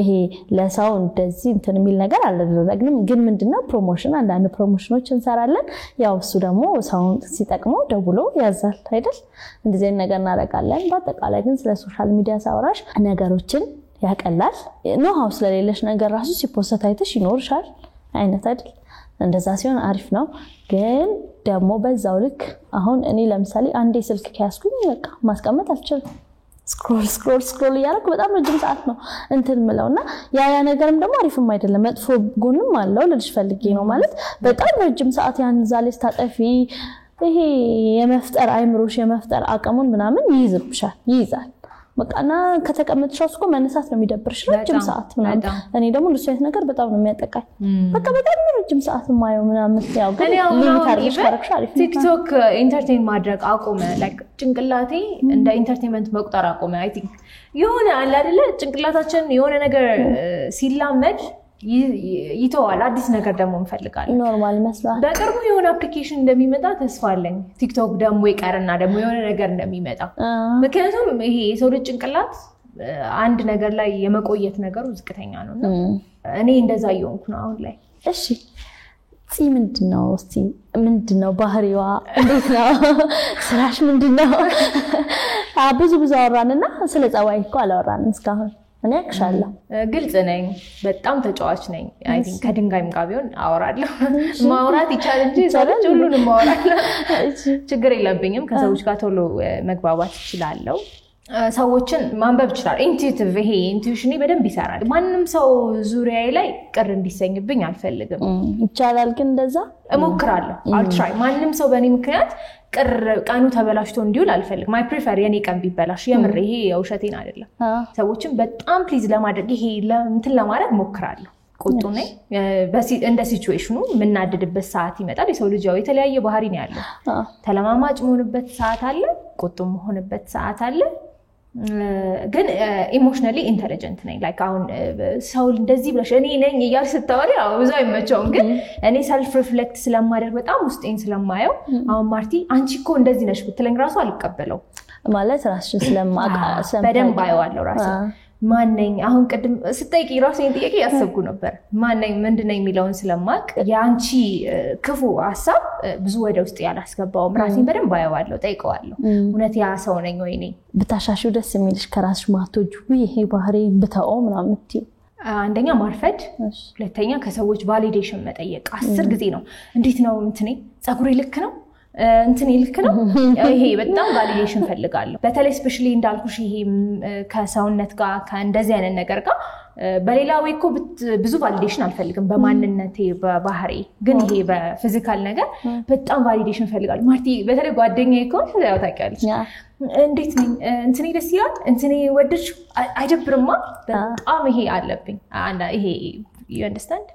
ይሄ ለሰው እንደዚህ እንትን የሚል ነገር አላደረግንም ግን ምንድነው ፕሮሞሽን አንዳንድ ፕሮሞሽኖች እንሰራለን ያው እሱ ደግሞ ሰው ሲጠቅመው ደውሎ ያዛል አይደል እንደዚህ ነገር እናደርጋለን በአጠቃላይ ግን ስለ ሶሻል ሚዲያ ሳውራሽ ነገሮችን ያቀላል ኖ ሃው ስለሌለሽ ነገር ራሱ ሲፖስት አይተሽ ይኖርሻል አይነት አይደል እንደዛ ሲሆን አሪፍ ነው ግን ደግሞ በዛው ልክ አሁን እኔ ለምሳሌ አንዴ ስልክ ከያስኩኝ በቃ ማስቀመጥ አልችልም ስክሮል ያረክ በጣም ረጅም ሰዓት ነው እንትን ምለውና ያ ነገርም ደግሞ አሪፍም አይደለም መጥፎ ጎንም አለው ልልሽ ፈልጌ ነው ማለት በጣም ረጅም ሰዓት ያን ዛሌስ ታጠፊ ይሄ የመፍጠር አይምሮሽ የመፍጠር አቅሙን ምናምን ይይዛል በቃና ከተቀመጥሽው እኮ መነሳት ነው የሚደብርሽ ረጅም ሰዓት ምናምን እኔ ደግሞ እንደሱ አይነት ነገር በጣም ነው የሚያጠቃኝ በቃ በጣም ረጅም ሰዓት ማየው ምናምን ያው ግን ሊሚት አድርገሽ ካረክሽ አሪፍ ቲክቶክ ኢንተርቴይን ማድረግ አቆመ ላይክ ጭንቅላቴ እንደ ኢንተርቴይንመንት መቁጠር አቆመ አይ ቲንክ የሆነ አለ አይደለ ጭንቅላታችን የሆነ ነገር ሲላመድ ይተዋል አዲስ ነገር ደግሞ እንፈልጋለን ኖርማል መስሏል በቅርቡ የሆነ አፕሊኬሽን እንደሚመጣ ተስፋ አለኝ ቲክቶክ ደግሞ ይቀርና ደግሞ የሆነ ነገር እንደሚመጣ ምክንያቱም ይሄ የሰው ልጅ ጭንቅላት አንድ ነገር ላይ የመቆየት ነገሩ ዝቅተኛ ነውና እኔ እንደዛ እየሆንኩ ነው አሁን ላይ እሺ ምንድነው ባህሪዋ እንዴት ነው ስራሽ ምንድነው ብዙ አወራንና ስለ ጸባይ እኮ አላወራንም እስካሁን እኔ አክሻለሁ ግልጽ ነኝ በጣም ተጫዋች ነኝ አይ ቲንክ ከድንጋይም ጋር ቢሆን አወራለሁ ማውራት ይቻላል እንጂ ሰዎች ሁሉንም ማውራለሁ ችግር የለብኝም ከሰዎች ጋር ቶሎ መግባባት ይችላልው ሰዎችን ማንበብ ይችላል ኢንቱይቲቭ ይሄ ኢንቱይሽኒ በደንብ ይሰራል ማንንም ሰው ዙሪያዬ ላይ ቅር እንዲሰኝብኝ አልፈልግም ይቻላል ግን እንደዛ እሞክራለሁ I'll try ማንንም ሰው በእኔ ምክንያት ቅር ቀኑ ተበላሽቶ እንዲውል አልፈልግም ማይ ፕሪፈር የኔ ቀን ቢበላሽ የምር ይሄ የውሸቴን አይደለም ሰዎችን በጣም ፕሊዝ ለማድረግ ይሄ እንትን ለማድረግ ሞክራለሁ ቁጡ ነኝ እንደ ሲቹዌሽኑ ምናድድበት ሰዓት ይመጣል የሰው ልጅ ያው የተለያየ ባህሪ ነው ያለው ተለማማጭ መሆንበት ሰዓት አለ ቁጡ መሆንበት ሰዓት አለ ግን ኢሞሽናሊ ኢንተለጀንት ነኝ ላይክ አሁን ሰው እንደዚህ ብለሽ እኔ ነኝ እያል ስታወሪ ያው ብዙ አይመቸውም ግን እኔ ሰልፍ ሪፍሌክት ስለማደርግ በጣም ውስጤን ስለማየው አሁን ማርቲ አንቺ እኮ እንደዚህ ነሽ ብትለኝ ራሱ አልቀበለው ማለት ራስሽን ስለማቃ በደንብ አየዋለሁ ራሴ ማንነኝ አሁን ቀድም ስጠይቂ ራሴን ጥያቄ ያሰብኩ ነበር ማንነኝ ምንድነው የሚለውን ስለማቅ ያንቺ ክፉ ሐሳብ ብዙ ወደ ውስጥ ያላስገባው ራሴን በደንብ ባየዋለሁ ጠይቀዋለሁ እውነት ያ ሰው ነኝ ወይ ነኝ ብታሻሽው ደስ የሚልሽ ከራስሽ ማቶጁ ይሄ ባህሪ ብታው ምናምን ምትዩ አንደኛ ማርፈድ ሁለተኛ ከሰዎች ቫሊዴሽን መጠየቅ 10 ጊዜ ነው እንዴት ነው እንትኔ ጸጉሬ ልክ ነው እንትን ይልክ ነው ይሄ በጣም ቫሊዴሽን ፈልጋለሁ በተለይ ስፔሻሊ እንዳልኩሽ ይሄ ከሰውነት ጋር ከእንደዚህ አይነት ነገር ጋር በሌላ ወይ እኮ ብዙ ቫሊዴሽን አልፈልግም በማንነቴ በባህሪ ግን ይሄ በፊዚካል ነገር በጣም ቫሊዴሽን ፈልጋለሁ ማርቲ በተለይ ጓደኛዬ እኮ ያው ታውቂያለሽ እንዴት ነኝ እንትኔ ደስ ይላል እንትኔ ወድሽ አይደብርማ በጣም ይሄ አለብኝ ይሄ you understand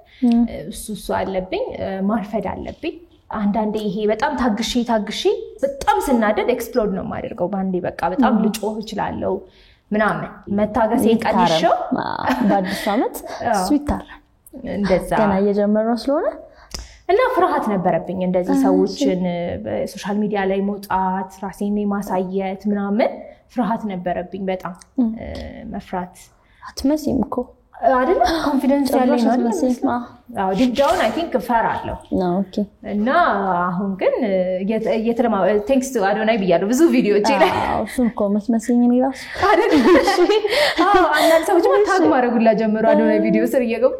እሱ አለብኝ ማርፈድ አለብኝ አንዳንዴ ይሄ በጣም ታግሺ በጣም ስናደድ ኤክስፕሎድ ነው ማድረገው ባንዴ በቃ በጣም ልጮህ ይችላልው ምናምን መታገሴ ቀንሽው በአዲስ ዓመት ስዊታር እንደዛ ገና እየጀመረው ስለሆነ እና ፍርሃት ነበረብኝ እንደዚህ ሰዎችን በሶሻል ሚዲያ ላይ መውጣት ራሴን ማሳየት ምናምን ፍርሃት ነበረብኝ በጣም መፍራት አትመሲም እኮ አይደል ኮንፊደንስ ያለኝ ነው አዎ ዲፕ ዳውን አይ ቲንክ ፈራለሁ ኦኬ እና አሁን ግን የተለማ ቴንክስ ቱ አዶናይ ብያለሁ ብዙ ቪዲዮዎች ላይ እሱን እኮ መስመስኝ ነው ራስ አይደል አንዳንድ ሰዎች ታግ ማድረጉላ ጀመሩ አዶናይ ቪዲዮ ስር እየገቡ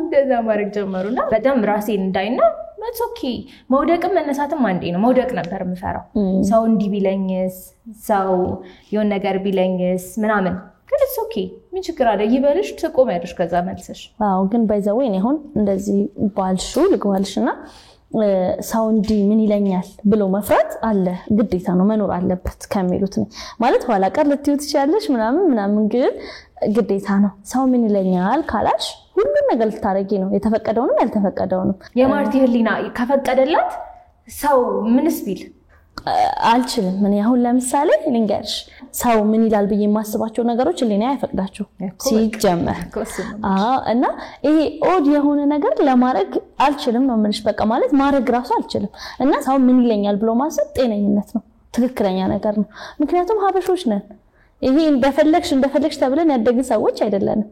እንደዛ ማድረግ ጀመሩና በጣም ራሴን እንዳይና It's okay. መውደቅም መነሳትም አንዴ ነው መውደቅ ነበር የምፈራው ሰው እንዲ ቢለኝስ ሰው የሆነ ነገር ቢለኝስ ምናምን ግን it's okay ምን ችግር አለ ይበልሽ ተቆመድሽ ከዛ መልሰሽ አዎ ግን ባይዘው እኔ አሁን እንደዚህ ባልሹ ልግባልሽና ሰው እንዲ ምን ይለኛል ብሎ መፍራት አለ ግዴታ ነው መኖር አለበት ከሚሉት ነው ማለት ኋላ ቀር ልትዩት ይችላልሽ ምናምን ግን ግዴታ ነው ሰው ምን ይለኛል ካላሽ ሁሉ ነገር ልታረጊ ነው የተፈቀደውንም ያልተፈቀደውንም የማርቲ ህሊና ከፈቀደላት ሰው ምንስ ቢል አልችልም ምን ያሁን ለምሳሌ ልንገርሽ ሰው ምን ይላል በየ ማስባቸው ነገሮች ለኔ አይፈቅዳቸው ሲጀመር እና ይሄ ኦድ የሆነ ነገር ለማድረግ አልችልም ነው ምንሽ በቃ ማለት ማድረግ ራሱ አልችልም እና ሰው ምን ይለኛል ብሎ ማሰብ ጤነኝነት ነው ትክክለኛ ነገር ነው ምክንያቱም ሀበሾች ነን ይሄ እንደፈለግሽ ተብለን ያደግን ሰዎች አይደለንም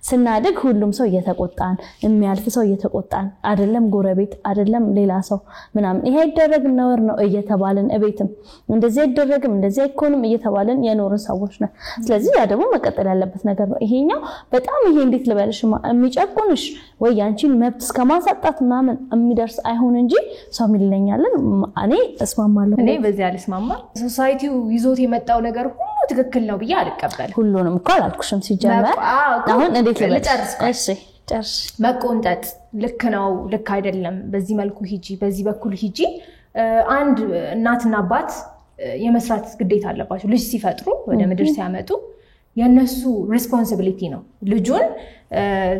ስናደግ ሁሉም ሰው እየተቆጣን የሚያልፍ ሰው እየተቆጣን አይደለም ጎረቤት አይደለም ሌላ ሰው ምናምን ይሄ አይደረግም ነውር ነው እየተባለን እቤትም እንደዚህ አይደረግም እንደዚህ አይኮንም እየተባለን የኖርን ሰዎች ነን ስለዚህ ያ ደግሞ መቀጠል ያለበት ነገር ነው ይሄኛው በጣም ይሄ እንዴት ልበልሽ የሚጨቁንሽ ወይ ያንቺን መብት እስከማሳጣት ምናምን የሚደርስ አይሆን እንጂ ሰው ይለኛልን እኔ እስማማለሁ እኔ በዚህ አልስማማ ሶሳይቲው ይዞት የመጣው ነገር ሁሉ ትክክል ነው ብዬ አልቀበል ሁሉንም እኮ አልኩሽም ሲጀመር አሁን እንዴት ልጨርስ እሺ ጨርሽ መቆንጠጥ ልክ ነው ልክ አይደለም በዚህ መልኩ ሂጂ በዚህ በኩል ሂጂ አንድ እናትና አባት የመስራት ግዴታ አለባቸው ልጅ ሲፈጥሩ ወደ ምድር ሲያመጡ የነሱ ሪስፖንሲቢሊቲ ነው ልጁን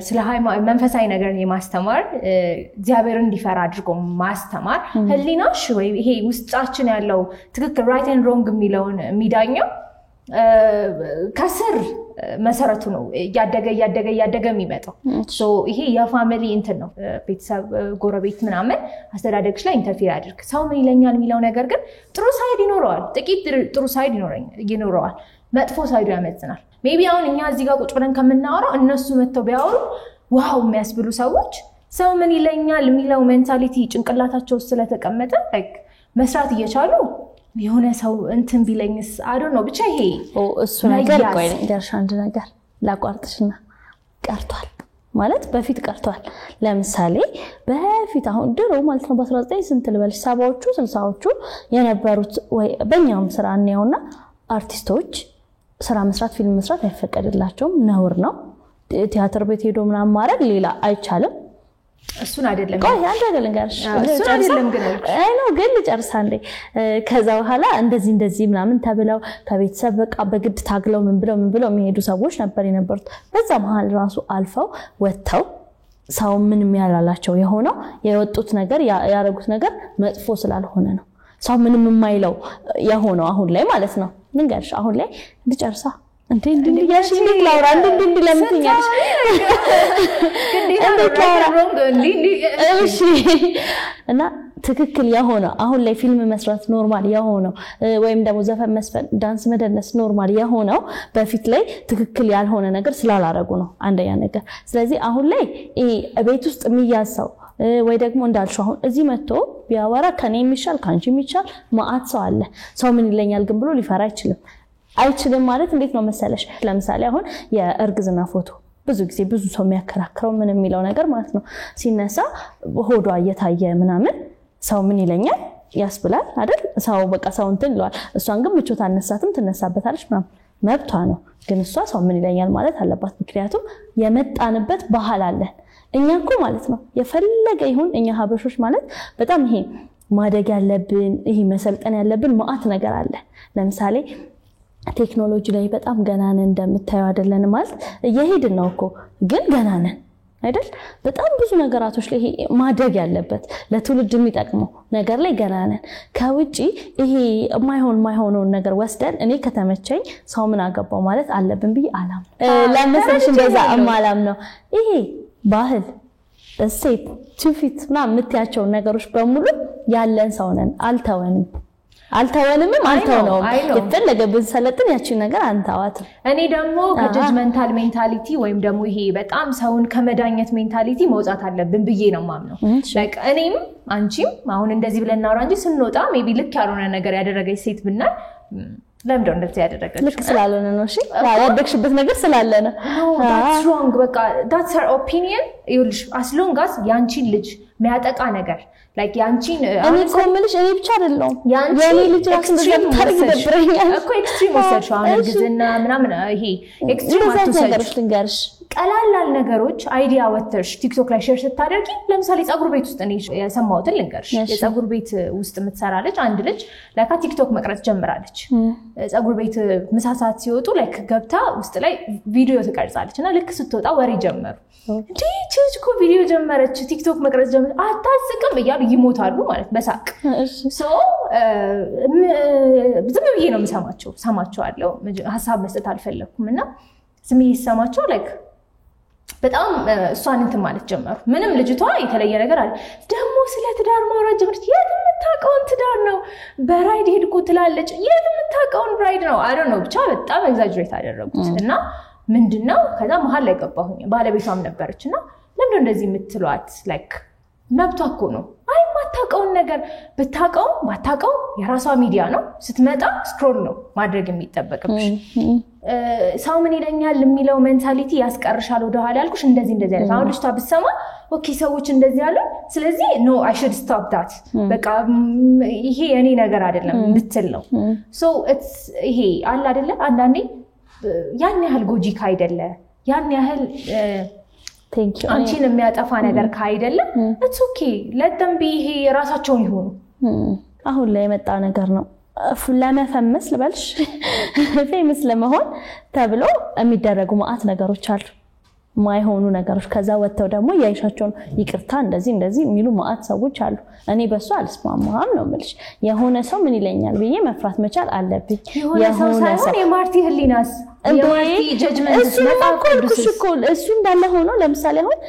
ስለ መንፈሳዊ ነገር የማስተማር እግዚአብሔርን እንዲፈራ አድርጎ ማስተማር ህሊናሽ ወይ ይሄ ውስጣችን ያለው ትክክል ራይት ኤንድ ሮንግ የሚዳኘው ከስር መሰረቱ ነው ያደገ የሚመጣው ሶ ይሄ የፋሚሊ እንትን ነው ቤተሰብ ጎረቤት ምናምን አስተዳደግሽ ላይ ኢንተርፌር ያድርግ ሰው ምን ይለኛል የሚለው ነገር ግን ጥሩ ሳይድ ይኖረዋል ጥቂት ጥሩ ሳይድ ይኖረዋል መጥፎ ሳይዱ ያመዝናል ሜቢ አሁን እኛ እዚህ ጋር ቁጭ ብለን ከምናወራው እነሱ መተው ቢያወሩ ዋው የሚያስብሉ ሰዎች ሰው ምን ይለኛል የሚለው ሜንታሊቲ ጭንቅላታቸው ስለተቀመጠ ላይክ መስራት እየቻሉ የሆነ ሰው እንትን ቢለኝስ አይ ዶንት ኖ ብቻ ይሄ እሱ ነገር ቆይ ደርሻ አንድ ነገር ላቋርጥሽና ቀርቷል ማለት በፊት ቀርቷል ለምሳሌ በፊት አሁን ድሮ ማለት ነው በ19 ስንት ልበልሽ 70ዎቹ 60ዎቹ የነበሩት ወይ በእኛም ስራ እናየውና አርቲስቶች ስራ መስራት ፊልም መስራት አይፈቀድላቸውም ነውር ነው ቲያትር ቤት ሄዶ ምናምን ማድረግ ሌላ አይቻልም እሱን አይደለም ቆይ አንተ ገለንጋርሽ እሱን አይደለም ግን አይ ነው ግን ልጨርስ አንዴ ከዛ በኋላ እንደዚህ ምናምን ተብለው ከቤተሰብ በቃ በግድ ታግለው ምን ብለው የሚሄዱ ሰዎች ነበር የነበሩት በዛ መሃል ራሱ አልፈው ወጥተው ሰው ምንም ያላላቸው የሆነው የወጡት ነገር ያረጉት ነገር መጥፎ ስላልሆነ ነው ሰው ምንም የማይለው የሆነው አሁን ላይ ማለት ነው ልንገርሽ አሁን ላይ ልጨርሳ እንዴ ያሽ እንዴት ላውራ እንዴ ለምትኛለሽ እሺ እና ትክክል የሆነው አሁን ላይ ፊልም መስራት ኖርማል የሆነው ወይም ደግሞ ዘፈን መስፈን ዳንስ መደነስ ኖርማል የሆነው በፊት ላይ ትክክል ያልሆነ ነገር ስላላረጉ ነው አንደኛ ነገር ስለዚህ አሁን ላይ ቤት ውስጥ የሚያሳው ወይ ደግሞ እንዳልሽው አሁን እዚህ መጥቶ ቢያወራ ከኔ የሚሻል ካንቺ የሚሻል ማአት ሰው አለ ሰው ምን ይለኛል ግን ብሎ ሊፈራ አይችልም ማለት እንዴት ነው መሰለሽ ለምሳሌ አሁን የእርግዝና ፎቶ ብዙ ጊዜ ብዙ ሰው የሚያከራክረው ምን የሚለው ነገር ማለት ነው ሲነሳ ሆዷ እየታየ ምናምን ሰው ምን ይለኛል ያስብላል አይደል ሰው በቃ ሰው እንትን ይላል እሷን ግን ምቾት አነሳትም ትነሳበታለች ምናምን መብቷ ነው ግን እሷ ሰው ምን ይለኛል ማለት አለባት ምክንያቱም የመጣንበት ባህል አለን እኛኮ ማለት ነው የፈለገ ይሁን እኛ ሀበሾች ማለት በጣም ይሄ ማደግ ያለብን ይሄ መሰልጠን ያለብን ማአት ነገር አለ ለምሳሌ ቴክኖሎጂ ላይ በጣም ገና ነን እንደምታዩ አይደለን ማለት እየሄድን ነው እኮ ግን ገና ነን አይደል በጣም ብዙ ነገራቶች ላይ ማደግ ያለበት ለትውልድ የሚጠቅመው ነገር ላይ ገና ነን ከውጪ ይሄ የማይሆነው ነገር ወስደን እኔ ከተመቸኝ ሰው ምን አገባው ማለት አለብን ብዬ አላም ለምሳሌ እንደዛ አማላም ነው ይሄ ባህል እሴት ትውፊት ምናምን የምትያቸው ነገሮች በሙሉ ያለን ሰው ነን አልተወንም የተፈለገ ብንሰለጥን ያቺን ነገር አንታዋት እኔ ደግሞ ከጀጅመንታል ሜንታሊቲ ወይም ደግሞ ይሄ በጣም ሰውን ከመዳኘት ሜንታሊቲ መውጣት አለብን ብዬ ነው ማምነው ላይክ እኔም አንቺም አሁን እንደዚህ ብለን እናወራ እንጂ ስንወጣ ሜቢ ልክ ያልሆነ ነገር ያደረገች ሴት ብናል ለምንድነው እንደዚህ ያደረገች ልክ ስላልሆነ ነው እሺ ያደረግሽበት ነገር ስላለ ነው that's wrong በቃ that's her opinion ይልሽ as long as ያንቺን ልጅ የሚያጠቃ ነገር like ያንቺን እኔ ኮምልሽ እኔ ብቻ አይደለም የኔ ልጅ ራስ እንደተደረገኝ እኮ ኤክስትሪም ወሰድሽ አሁን ግዝና ምናምን ይሄ ኤክስትሪም ነገሮች ልንገርሽ ቀላላል ነገሮች አይዲያ ወጥተሽ ቲክቶክ ላይ ሼር ስታደርጊ ለምሳሌ ጸጉር ቤት ውስጥ እኔ የሰማሁትን ልንገርሽ የጸጉር ቤት ውስጥ የምትሰራለች አንድ ልጅ ላይካ ቲክቶክ መቅረጽ ጀምራለች ጸጉር ቤት ምሳሳት ሲወጡ ላይክ ገብታ ውስጥ ላይ ቪዲዮ ትቀርጻለችና ልክ ስትወጣ ወሬ ጀመሩ ቺቺኮ ቪዲዮ ጀመረች ቲክቶክ መቅረጽ ጀመረች አታስቅም እያሉ ይሞታሉ ማለት በሳቅ ሶ ዝም ብዬ ነው ሰማቸዋለሁ ሐሳብ መስጠት አልፈለኩም ስሜ ይሰማቸው ላይክ በጣም እሷን እንትን ማለት ጀመሩ ምንም ልጅቷ የተለየ ነገር አለ ደግሞ ስለ ትዳር ማውራት ጀመረች የምታውቀውን ትዳር ነው በራይድ ሄድኩ ትላለች የምታውቀውን ራይድ ነው አይ ዶንት ኖ ብቻ በጣም ኤግዛጀሬት አደረጉትና ምንድነው ከዛ መሃል ላይ ገባሁኝ ባለቤቷም ነበርችና ለምን እንደዚህ የምትሏት ላይክ መብቷ እኮ ነው አይ ማታውቀውን ነገር ባታውቀው የራሷ ሚዲያ ነው ስትመጣ ስክሮል ነው ማድረግ የሚጠበቅብሽ ሰው ምን ይለኛል የሚለው ሜንታሊቲ ያስቀርሻል ወደ ኋላ ያልኩሽ እንደዚህ አይነት አሁን ልጅቷ ብትሰማ ኦኬ ሰዎች እንደዚህ ያሉ ስለዚህ ኖ አይ ሹድ ስቶፕ ዳት በቃ ይሄ የኔ ነገር አይደለም እንድትል ነው ሶ ኢትስ ይሄ አለ አይደለ አንዳንዴ ያን ያህል ጎጂክ አይደለ ያን ያህል አንቺን የሚያጠፋ ነገር ካይደለ ኢትስ ኦኬ let them be ይሄ ራሳቸውን ይሆኑ አሁን ላይ የመጣ ነገር ነው ለመፈመስ ልበልሽ ፌመስ ለመሆን ተብሎ የሚደረጉ ማአት ነገሮች አሉ ማይሆኑ ነገሮች ከዛ ወጥተው ደግሞ ያይሻቸውን ይቅርታ እንደዚህ የሚሉ ማአት ሰዎች አሉ እኔ በሱ አልስማማም ነው ማለት የሆነ ሰው ምን ይለኛል ብዬ መፍራት መቻል አለብኝ የሆነ ሰው የማርቲ ህሊናስ የማርቲ ጀጅመንት መጣቆልኩሽ እሱ እንዳለ ሆኖ ለምሳሌ አሁን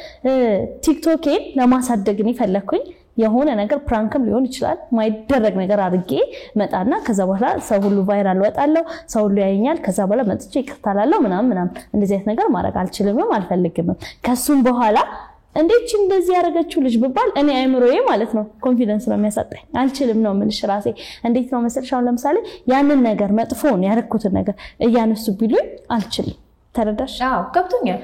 ቲክቶኬን ለማሳደግ ነው ፈለኩኝ የሆነ ነገር ፕራንክም ሊሆን ይችላል ማይደረግ ነገር አድርጌ መጣና ከዛ በኋላ ሰው ሁሉ ቫይራል ወጣለው ሰው ሁሉ ያየኛል ከዛ በኋላ መጥቼ ይቅርታላለሁ ምናምን እንደዚህ አይነት ነገር ማድረግ አልችልምም አልፈልግም ከሱም በኋላ እንዴት እንደዚህ ያረጋችሁ ልጅ ብባል እኔ አይምሮዬ ማለት ነው ኮንፊደንስ ነው የሚያሳጣኝ አልችልም ነው ምንሽ ራሴ እንዴት ነው መሰልሻው ለምሳሌ ያንን ነገር መጥፎን ያረኩትን ነገር እያነሱ ቢሉኝ አልችልም ተረዳሽ አዎ ገብቶኛል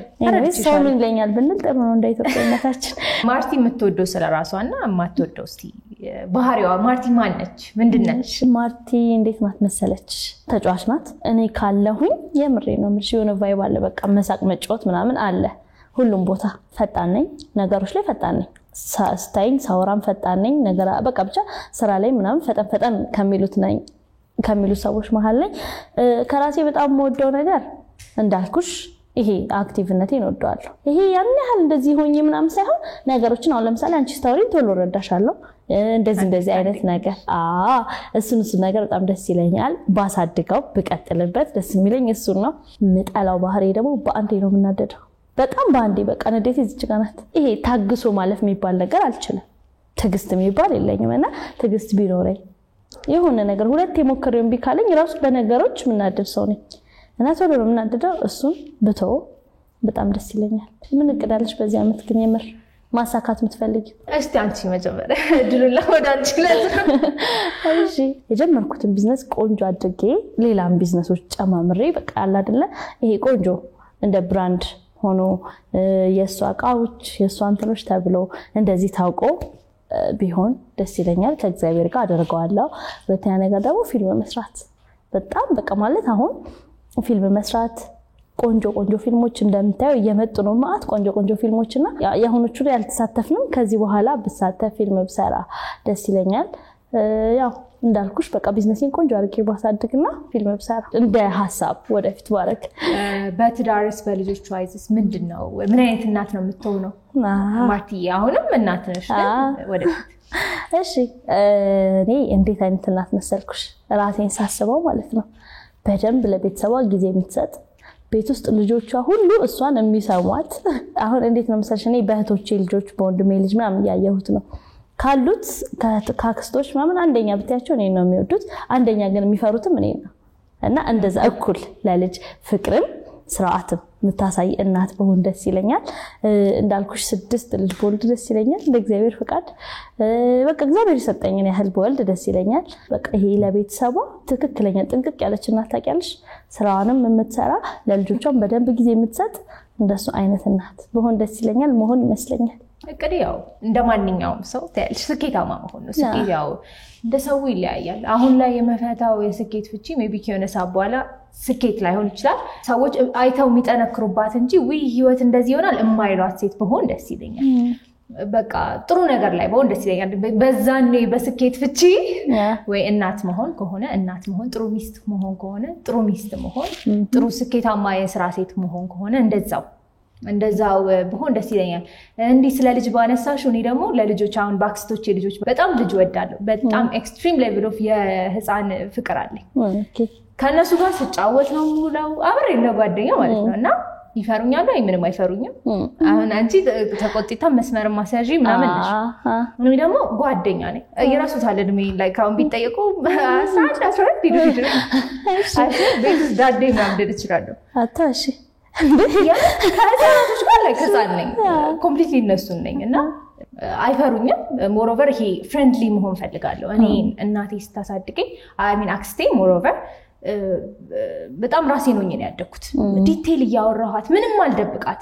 ሰው ምን ይለኛል ብንል ጥሩ ነው እንዳይተቆየነታችን ማርቲ የምትወደው ስለራሷና የማትወደው እስቲ ባህሪዋ ማርቲ ማን ነች ምንድነች ማርቲ እንዴት ናት መሰለች ተጫዋች ናት እኔ ካለሁኝ የምሬ ነው ምንሽ የሆነ ቫይብ አለ በቃ መሳቅ መጫወት ምናምን አለ ሁሉም ቦታ ፈጣን ነኝ ነገሮች ላይ ፈጣን ነኝ ስታይኝ ሳውራም ፈጣን ነኝ ነገር በቃ ብቻ ስራ ላይ ምናምን ፈጠን ከሚሉ ሰዎች መሃል ላይ ከራሴ በጣም የምወደው ነገር እንዳልኩሽ ይሄ አክቲቭነቴን ወደዋለሁ ይሄ ያን ያህል እንደዚህ ሆኜ ምናምን ሳይሆን ነገሮችን አሁን ለምሳሌ አንቺ ስታውሪን ቶሎ ረዳሻለሁ እንደዚህ አይነት ነገር እሱን ነገር በጣም ደስ ይለኛል ባሳድገው በቀጥልበት ደስ የሚለኝ እሱ ነው ምጣላው ባህሪ ደግሞ በአንዴ ነው የምናደደው በጣም በአንዴ በቃ ነዴት እዚህ ጋር ናት ይሄ ታግሶ ማለፍ የሚባል ነገር አልችልም ትግስት የሚባል የለኝም እና ትግስት ቢኖረኝ የሆነ ነገር ሁለት የሞከረውን ቢካለኝ ራሱ በነገሮች ምናደድ ሰው ነኝ እና ቶሎ ነው ምናደደው እሱን ብተው በጣም ደስ ይለኛል ምን እቅዳለሽ በዚህ አመት ግን የምር ማሳካት የምትፈልጊ እስቲ አንቺ መጀመሪያ ድሩላ ወዳንቺ እሺ የጀመርኩትን ቢዝነስ ቆንጆ አድርጌ ሌላም ቢዝነሶች ጨማምሬ በቃ አለ አይደለ ይሄ ቆንጆ እንደ ብራንድ ሆኖ የሷ አቃዎች የሷ አንተኖች ተብሎ እንደዚህ ታውቆ ቢሆን ደስ ይለኛል ከእግዚአብሔር ጋር አደርገዋለሁ በተኛ ነገር ደግሞ ፊልም መስራት በጣም በቃ ማለት አሁን ፊልም መስራት ቆንጆ ፊልሞች እንደምታዩ እየመጡ ነው ማለት ቆንጆ ፊልሞችና ያሁኖቹ ላይ አልተሳተፍንም ከዚህ በኋላ በሳተፍ ፊልም ብሰራ ደስ ይለኛል ያው እንዳልኩሽ በቃ ቢዝነሴን ቆንጆ አድርጌ ባሳድግና ፊልም ብሰራ እንደ ሐሳብ ወደፊት ባረክ በትዳርስ በልጆች ዋይዝስ ምንድነው ምን አይነት እናት ነው የምትሆነው ማርቲ አሁንም እናት ነሽ ወደፊት እሺ እኔ እንዴት አይነት እናት መሰልኩሽ ራሴን ሳስበው ማለት ነው በደንብ ለቤተሰቧ ጊዜ የምትሰጥ ቤት ውስጥ ልጆቿ ሁሉ እሷን የሚሰሟት አሁን እንዴት ነው መሰልሽ እኔ በእህቶቼ ልጆች በወንድሜ ልጅ ምናምን ያያሁት ነው ካሉት ካክስቶች ምናምን አንደኛ ብታያቸው እኔ ነው የሚወዱት አንደኛ ግን የሚፈሩትም እኔ ነው እና እንደዛ እኩል ለልጅ ፍቅርም ስርዓትም ምታሳይ እናት በሆን ደስ ይለኛል እንዳልኩሽ 6 ልጅ በወልድ ደስ ይለኛል ለእግዚአብሔር ፍቃድ በቃ እግዚአብሔር ይሰጠኝን ያህል በወልድ ደስ ይለኛል በቃ ይሄ ለቤተሰቧ ትክክለኛ ጥንቅቅ ያለች እናት ታውቂያለሽ ስራዋንም የምትሰራ ለልጆቿም በደንብ ጊዜ የምትሰጥ እንደሱ አይነት እናት በሆን ደስ ይለኛል መሆን ይመስለኛል እቅድ ያው እንደማንኛውም ሰው ታያለሽ ስኬታማ መሆን ነው ስኬት ያው እንደሰው ይለያያል አሁን ላይ የመፈታው የስኬት ፍቺ ሜቢ ከሆነ ሳቧላ ስኬት ላይ ሆን ይችላል ሰዎች አይተው የሚጠነክሩባት እንጂ ወይ ህይወት እንደዚህ ይሆናል የማይሏት ሴት በሆን ደስ ይለኛል በቃ ጥሩ ነገር ላይ በሆን ደስ ይለኛል በዛኔ በስኬት ፍቺ ወይ እናት መሆን ከሆነ እናት መሆን ጥሩ ሚስት መሆን ከሆነ ጥሩ ሚስት መሆን ጥሩ ስኬታማ የሥራ ሴት መሆን ከሆነ እንደዛው በሆን ደስ ይለኛል እንዴ ስለ ልጅ ባነሳሽ እኔ ደግሞ ለልጆች አሁን ባክስቶቼ ልጆች በጣም ልጅ ወዳለሁ በጣም ኤክስትሪም ሌቭል ኦፍ የህፃን ፍቅር አለኝ ከነሱ ጋር ስጫወት ነው ሙሉው አብሬ ነው ጓደኛ ማለት ነውና ይፈሩኛል ወይ ምንም አይፈሩኝም አሁን አንቺ ተቆጥታ መስመር ማሳጂ ምናምን ነሽ እኔ ደግሞ ጓደኛ ነኝ የራሱ ታለድሜ ላይ ካውን ቢጠየቁ 11 ቢሉሽ አይሽ ቤት ዳዴ ማምደድ ይችላል አታሺ ከዛቶች ጋር ላይ ከዛን ነኝ ኮምፕሊትሊ እነሱን ነኝ እና አይፈሩኝም ሞሮቨር ይሄ ፍሬንድሊ መሆን ፈልጋለሁ እኔ እናቴ ስታሳድገኝ አይ ሚን አክስቴ ሞሮቨር በጣም ራሴ ነኝ ያደኩት ዲቴል ያወራኋት ምንም አልደብቃት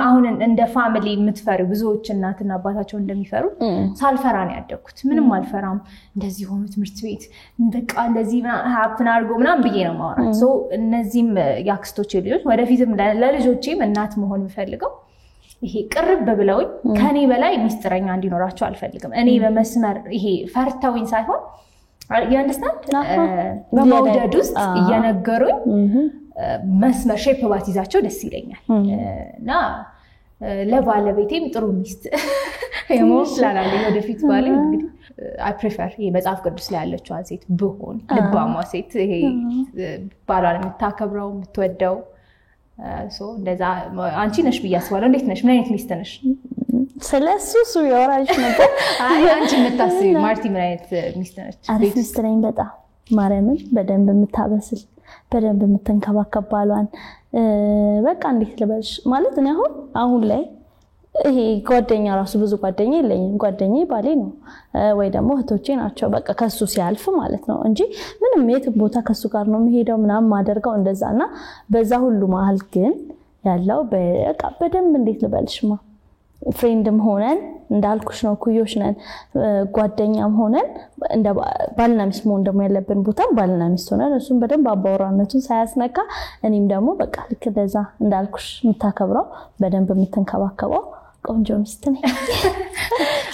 አሁን እንደ ፋሚሊ የምትፈሩ ብዙዎች እናትና አባታቸው እንደሚፈሩ ሳልፈራ ነው ያደኩት ምንም አልፈራም እንደዚህ ሆኖ ትምህርት ቤት በቃ እንደዚህ ሃፕን አድርጎ ምናምን ብዬ ነው ማወራት ሶ እነዚህም ያክስቶቼ ልጆች ወደፊትም ለልጆቼም እናት መሆን የምፈልገው ይሄ ቅርብ ብለውኝ ከኔ በላይ ሚስጥረኛ እንዲኖራቸው አልፈልግም እኔ በመስመር ይሄ ፈርተውኝ ሳይሆን you understand በመውደድ ውስጥ እየነገሩኝ መስመር ሼፕ ባትይዛቸው ደስ ይለኛል እና ለባለቤቴም ጥሩ ሚስት የሞስላላለ ወደፊት ባለ እንግዲህ I prefer የመጽሐፍ ቅዱስ ላይ ያለችው ሴት ብሆን ልባማ ሴት ይሄ ባሏን የምታከብረው የምትወደው ሶ እንደዛ አንቺ ነሽ ብያስባለሁ እንዴት ነሽ ምን አይነት ሚስት ነሽ ስለሱስ ያወራሽ ነበር አይ አንቺ የምታስቢ ማርቲ ምን አይነት ሚስት ነች አሪፍ ሚስት ነኝ በጣም ማርያምን በደንብ የምታበስል በደንብ የምትንከባከብ ባሏን በቃ እንዴት ልበልሽ ማለት እኔ አሁን ላይ ይሄ ጓደኛ ራሱ ብዙ ጓደኛ የለኝም ጓደኛዬ ባሌ ነው ወይ ደግሞ እህቶቼ ናቸው በቃ ከሱ ሲያልፍ ማለት ነው እንጂ ምንም የትም ቦታ ከሱ ጋር ነው መሄደው ምናምን ማደርገው እንደዛና በዛ ሁሉ መሃል ግን ያለው በቃ በደንብ እንዴት ልበልሽማ ፍሬንድም ሆነን እንዳልኩሽ ነው ኩዮሽ ነን ጓደኛም ሆነን እንደ ባልና ሚስት መሆን ደግሞ ያለብን ቦታ ባልና ሚስት ሆነን እሱም በደንብ አባወራነቱን ሳያስነካ እኔም ደግሞ በቃ ልክ እንደዛ እንዳልኩሽ የምታከብረው በደንብ የምትንከባከበው ቆንጆ ሚስት ነኝ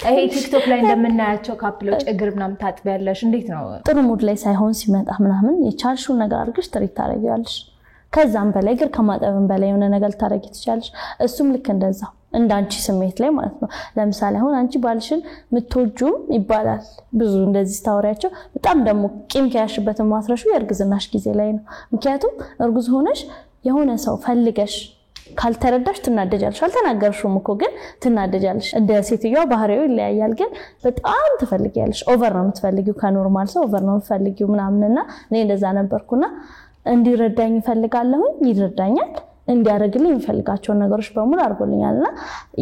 ይሄ ቲክቶክ ላይ እንደምናያቸው ካፕሎች እግር ምናምን ታጥቢያለሽ እንዴት ነው ጥሩ ሙድ ላይ ሳይሆን ሲመጣ ምናምን የቻልሽውን ነገር አድርገሽ ትሪት ታደርጊያለሽ ከዛም በላይ እግር ከማጠብም በላይ የሆነ ነገር ታደርጊ ትችላለሽ እሱም ልክ እንደዛ እንዳንቺ ስሜት ላይ ማለት ነው ለምሳሌ አሁን አንቺ ባልሽን ምትወጁም ይባላል ብዙ እንደዚህ ታወሪያቸው በጣም ደግሞ ቂም ከያሽበት ማስረሹ የርግዝናሽ ጊዜ ላይ ነው ምክንያቱም እርጉዝ ሆነሽ የሆነ ሰው ፈልገሽ ካልተረዳሽ ትናደጃለሽ አልተናገርሽም እኮ ግን ትናደጃለሽ እንደ ሴትዮዋ ባህሪው ይለያያል ግን በጣም ትፈልጊያለሽ ኦቨር ነው የምትፈልጊው ከኖርማል ሰው ኦቨር ነው የምትፈልጊው ምናምንና እኔ እንደዛ ነበርኩና እንዲረዳኝ ፈልጋለሁ ይረዳኛል እንዲያረግልኝ ፈልጋቸው ነገሮች በሙሉ አርጎልኛልና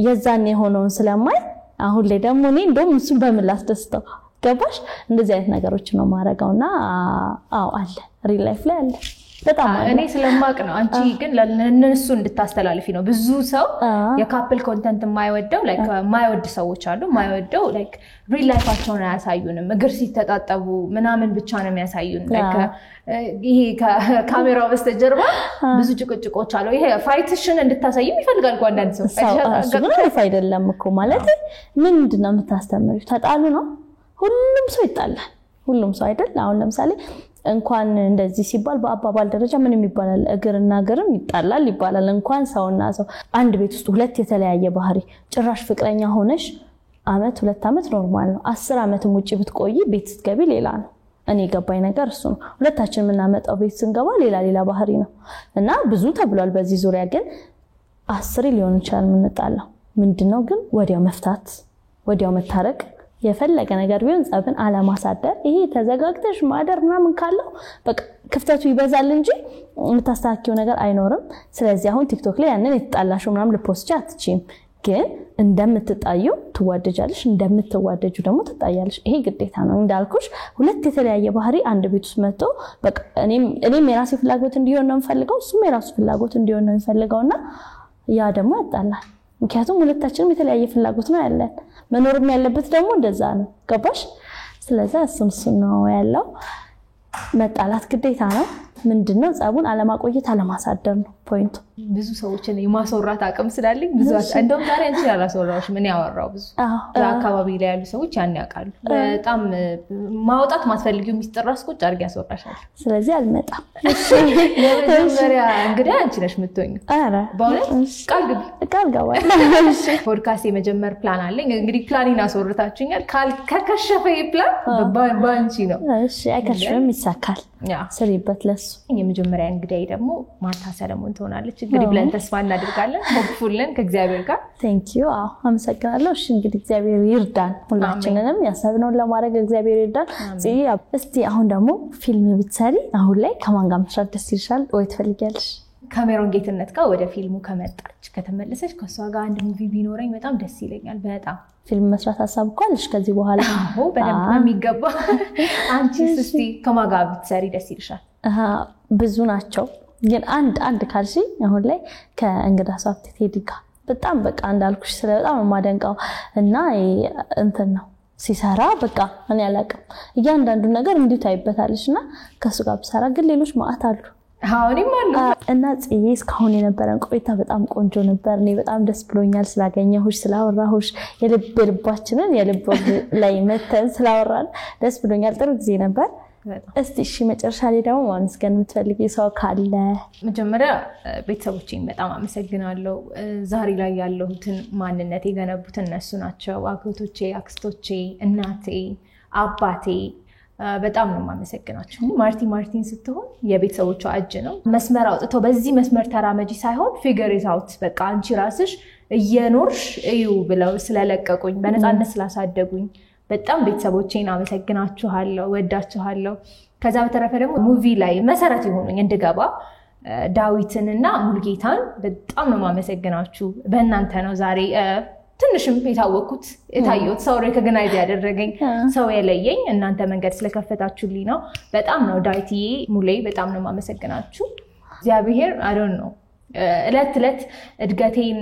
የዛኔ ሆኖን ስለማይ አሁን ላይ ደግሞ እኔ እንደውም እሱን በምላስ ደስተው ገባሽ እንደዚህ አይነት ነገሮች ነው ማረጋውና አዎ አለ ሪል ላይፍ ላይ አለ በጣም እኔ ስለማቅ ነው አንቺ ግን ለነሱ እንድታስተላልፊ ነው ብዙ ሰው የካፕል ኮንተንት የማይወደው ላይክ የማይወድ ሰዎች አሉ የማይወደው ላይክ ሪል ላይፋቸውን አያሳዩንም እግር ሲተጣጣቡ ምናምን ብቻ ነው የሚያሳዩን ላይክ ይሄ ካሜራው በስተጀርባ ብዙ ጭቅጭቆች አሉ ይሄ ፋይትሽን እንድታሳይም ይፈልጋል ጓንዳንድ ሰው ፋይት አይደለም እኮ ማለት ምንድነው የምታስተምሪው ተጣሉ ነው ሁሉም ሰው ይጣላል ሁሉም ሰው አይደል አሁን ለምሳሌ እንኳን እንደዚህ ሲባል በአባባል ደረጃ ምንም ይባላል እግርና እግርም ይጣላል ይባላል እንኳን ሰውና ሰው አንድ ቤት ውስጥ ሁለት የተለያየ ባህሪ ጭራሽ ፍቅረኛ ሆነሽ አመት 2 አመት ኖርማል ነው 10 አመትም ውጪ ብትቆይ ቤት ስትገቢ ሌላ ነው እኔ ገባኝ ነገር እሱ ነው ሁለታችን ምናመጣው ቤት ስንገባ ሌላ ባህሪ ነው እና ብዙ ተብሏል በዚህ ዙሪያ ግን 10 ሊሆን ይችላል ምንጣላው ምንድነው ግን ወዲያው መፍታት ወዲያው መታረቅ የፈለገ ነገር ቢሆን ጸብን አለማሳደር ይሄ ተዘጋግተሽ ማደር ምናምን ካለው በቃ ክፍተቱ ይበዛል እንጂ የምታስተካክለው ነገር አይኖርም ስለዚህ አሁን ቲክቶክ ላይ ያንን የተጣላሽው ምናምን ልፖስት አትችይም ግን እንደምትጣዩ ትዋደጃለሽ እንደምትዋደጁ ደግሞ ትጣያለሽ ይሄ ግዴታ ነው እንዳልኩሽ ሁለት የተለያየ ባህሪ አንድ ቤት ውስጥ መጥቶ በቃ እኔም የራሴ ፍላጎት እንዲሆን ነው የምፈልገው እሱም የራሱ ፍላጎት እንዲሆን ነው የሚፈልገውና ያ ደግሞ ያጣላል ምክንያቱም ሁለታችንም የተለያየ ፍላጎት ነው ያለን መኖርም ያለበት ደግሞ እንደዛ ነው ገባሽ ስለዚህ እሱም ነው ያለው መጣላት ግዴታ ነው ምንድነው ጻቡን አለማቆየት አለማሳደር ነው ፖይንቱ ብዙ ሰዎችን የማስወራት አቅም ስላለኝ ብዙ እንደውም ዛሬ አንቺ ያላስወራሽ ምን ያወራው ብዙ አካባቢ ላይ ያሉ ሰዎች ያን ያውቃሉ በጣም ማውጣት ማትፈልጊው ሚስጥር ራስ ቁጭ አድርጊ ያስወራሻል ስለዚህ አልመጣም የመጀመሪያ እንግዲህ አንቺ ነሽ የምትሆኚው አረ በእውነት ቃል ገባል ፖድካስት የመጀመር ፕላን አለኝ እንግዲህ ፕላኒን አስወርታችኛል ከከሸፈ ፕላን ባንቺ ነው እሺ አይከሽፍም ይሳካል ስሪበት ለሱ የመጀመሪያ እንግዲህ ደግሞ ማርታ ሰለሞን ትሆናለች እንግዲህ ብለን ተስፋ እናደርጋለን ሆፕፉልን ከእግዚአብሔር ጋር ቴንክ ዩ አመሰግናለሁ እሺ እንግዲህ እግዚአብሔር ይርዳን ሁላችንንም ያሰብነውን ለማድረግ እግዚአብሔር ይርዳን እስቲ አሁን ደግሞ ፊልም ብትሰሪ አሁን ላይ ከማን ጋር መስራት ደስ ይልሻል ወይ ትፈልጊያለሽ ካሜሮን ጌትነት ጋር ወደ ፊልሙ ከመጣች ከተመለሰች ከሷ ጋር አንድ ሙቪ ቢኖረኝ በጣም ደስ ይለኛል በጣም ፊልም መስራት ሐሳብ ቆልሽ ከዚህ በኋላ አዎ በደንብ የሚገባ አንቺ እስቲ ከማን ጋር ብትሰሪ ደስ ይልሻል ብዙ ናቸው ግን አንድ ካልሽ አሁን ላይ ከእንግዳ ሷፍት ቴዲ ጋር በጣም በቃ እንዳልኩሽ ስለ በጣም ማደንቀው እና እንትን ነው ሲሰራ በቃ እኔ አላቅም እያንዳንዱ ነገር እንዲሁ ታይበታልሽና ከሱ ጋር ብሰራ ግን ሌሎች ማአት አሉ አሁንም አሉ እና ጽይስ ካሁን የነበረን ቆይታ በጣም ቆንጆ ነበር እኔ በጣም ደስ ብሎኛል ስላገኘሁሽ ስላወራሁሽ የልባችንን የልብ ላይ መተን ስላወራን ደስ ብሎኛል ጥሩ ጊዜ ነበር እስቲ እሺ መጨረሻ ላይ ደግሞ ማመስገን የምትፈልጊ ሰው ካለ መጀመሪያ ቤተሰቦቼን በጣም አመሰግናለሁ ዛሬ ላይ ያለሁትን ማንነት የገነቡት እነሱ ናቸው አጎቶቼ አክስቶቼ እናቴ አባቴ በጣም ነው ማመሰግናችሁ ማርቲን ስትሆን የቤተሰቦቿ እጅ ነው መስመር አውጥቶ በዚህ መስመር ተራመጂ ሳይሆን ፊገር ኢት አውት በቃ አንቺ ራስሽ እየኖርሽ እዩ ብለው ስለለቀቁኝ በነፃነት ስላሳደጉኝ በጣም ቤተሰቦቼን አመሰግናችኋለሁ ወዳችኋለሁ ከዛ በተረፈ ደግሞ ሙቪ ላይ መሰረት ይሆኑኝ እንድገባ ዳዊትንና ሙልጌታን በጣም ነው ማመሰግናችሁ በእናንተ ነው ዛሬ ትንሽም የታወቁት የታየሁት ሰው ሪኮግናይዝ ያደረገኝ ሰው የለየኝ እናንተ መንገድ ስለከፈታችሁልኝ ነው በጣም ነው ዳዊትዬ ሙሌ በጣም ነው ማመሰግናችሁ እግዚአብሔር አይ ዶንት ኖ እለት እድገቴን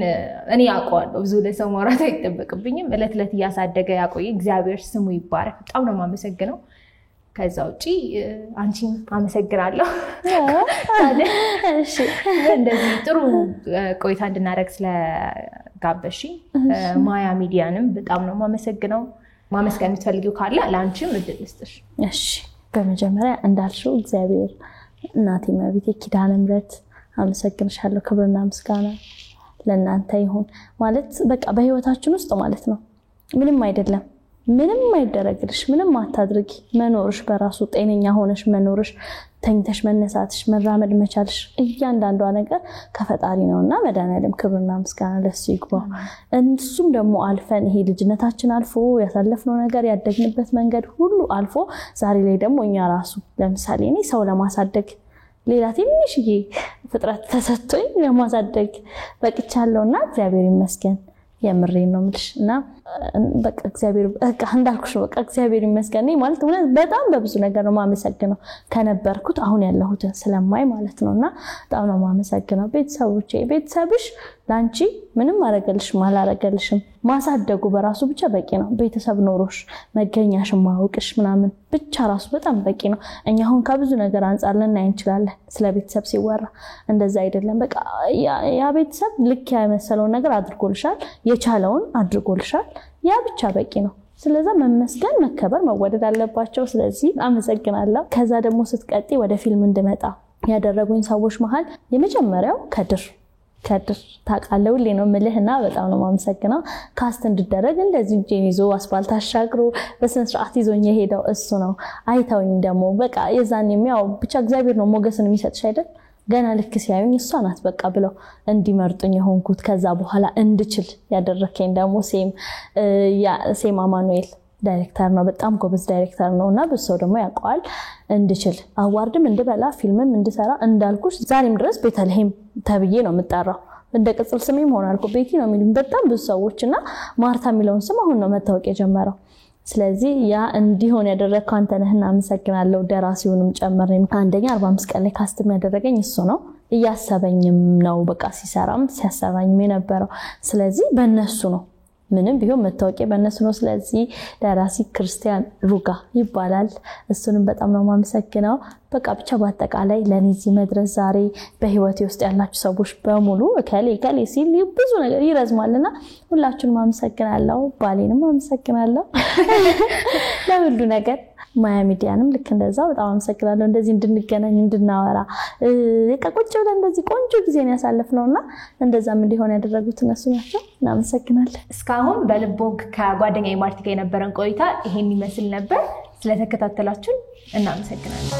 እኔ ያውቀዋለሁ ብዙ ለሰው ማውራት አይጠበቅብኝም እለት ያሳደገ ያቆየ እግዚአብሔር ስሙ ይባረክ በጣም ነው ማመሰግነው ከዛ ውጪ አንቺን አመሰግናለሁ እሺ እንደዚህ ጥሩ ቆይታ እንድናደርግ ስለጋበሺ ማያ ሚዲያንም በጣም ነው ማመሰግነው ማመስገን የምትፈልጊው ካለ ለአንቺም እድል ልስጥሽ እሺ በመጀመሪያ እንዳልሽው እግዚአብሔር እናቴ መቤቴ ኪዳነ ምሕረት አመሰግንሻለሁ ክብርና ምስጋና ለእናንተ ይሁን ማለት በቃ በህይወታችን ውስጥ ማለት ነው ምንም አይደለም ምንም አይደረግልሽ ምንም አታድርጊ መኖርሽ በራሱ ጤነኛ ሆነሽ መኖርሽ ተኝተሽ መነሳትሽ መራመድ መቻልሽ እያንዳንዷ ነገር ከፈጣሪ ነውና መድኃኒዓለም ክብርና ምስጋና ለሱ ይግባው እንሱም ደግሞ አልፈን ይሄ ልጅነታችን አልፎ ያሳለፍነው ነገር ያደግንበት መንገድ ሁሉ አልፎ ዛሬ ላይ ደግሞ እኛ ራሱ ለምሳሌ እኔ ሰው ለማሳደግ ሌላ ትንሽዬ ፍጥረት ተሰጥቶኝ ለማሳደግ በቅቻለሁና እግዚአብሔር ይመስገን የምሬን ነው ምልሽ እና በቃ እግዚአብሔር በቃ እንዳልኩሽ ነው በቃ እግዚአብሔር ይመስገን ማለት እውነት በጣም በብዙ ነገር ነው ማመሰግነው ከነበርኩት አሁን ያለሁት ስለማይ ማለት ነውና በጣም ነው ማመሰግነው ቤተሰብሽ ላንቺ ምንም አረገልሽ ማላረገልሽም ማሳደጉ በራሱ ብቻ በቂ ነው ቤተሰብ ኖሮሽ መገኛሽ ማውቅሽ ምናምን ብቻ ራሱ በጣም በቂ ነው እኛ አሁን ከብዙ ነገር አንፃር ልናይ እንችላለን ስለ ቤተሰብ ሲወራ እንደዛ አይደለም በቃ ያ ቤተሰብ ልክ ያመሰለው ነገር አድርጎልሻል የቻለውን አድርጎልሻል ያ ብቻ በቂ ነው ስለዛ መመስገን መከበር መወደድ አለባቸው ስለዚህ አመሰግናለሁ ከዛ ደግሞ ስትቀጢ ወደ ፊልም እንድመጣ ያደረጉኝ ሰዎች መሃል የመጀመሪያው ከድር ታቃለው ነው ምልህና በጣም ነው ማመሰግነው ካስት እንድደረግ እንደዚህ ጄን ይዞ አስፋልት አሻግሮ በስነ ስርዓት ይዞኝ ሄደው እሱ ነው አይተውኝ ደግሞ በቃ የዛኔም ያው ብቻ እግዚአብሔር ነው ሞገስን የሚሰጥሽ አይደል ገና ልክ ሲያዩኝ እሷ ናት በቃ ብለው እንዲመርጡኝ ሆንኩት ከዛ በኋላ እንድችል ያደረከኝ ደግሞ ሴም አማኑኤል ዳይሬክተር ነው በጣም ጎበዝ ዳይሬክተር ነውና በሰው ደግሞ ያቋል እንድችል አዋርድም እንድበላ ፊልምም እንድሰራ እንዳልኩሽ ዛሬም ድረስ ቤተልሔም ተብዬ ነው የምጣራው እንደ ቅጽል ስሜም ሆናልኩ ቤቲ ነው የሚሉኝ በጣም ብዙ ሰዎችና ማርታ የሚለውን ስም አሁን ነው መታወቅ የጀመረው ስለዚህ ያ እንዲሆን ያደረከው አንተ ነህና አመሰግናለሁ ደራሲውንም ጨምረኝ አንደኛ 45 ቀን ላይ ካስትም ያደረገኝ እሱ ነው እያሰበኝም ነው በቃ ሲሰራም ሲያሰባኝም የነበረው ስለዚህ በእነሱ ነው ምንም ቢሆን መታወቂያ በእነሱ ነው ስለዚህ ደራሲ ክርስቲያን ሩጋ ይባላል እሱንም በጣም ነው ማመሰግነው በቃ ብቻ በአጠቃላይ ለኔዚ መድረስ ዛሬ በህይወቴ ውስጥ ያላችሁ ሰዎች በሙሉ ከሌ ሲል ብዙ ነገር ይረዝማልና ሁላችሁንም ማመሰግናለሁ ባሌንም ማመሰግናለሁ ለሁሉ ነገር ማያ ሚዲያንም ልክ እንደዛው በጣም አመሰግናለሁ እንደዚህ እንድንገናኝ እንድናወራ ቁጭ ብለን እንደዚህ ቆንጆ ጊዜን ያሳለፍነውና እንደዛም እንዲሆን ያደረጉት እነሱ ናቸው እናመሰግናለን እስካሁን በልቦግ ከጓደኛዬ ማርቲ ጋር የነበረን ቆይታ ይሄን ይመስል ነበር ስለተከታተላችሁ እናመሰግናለን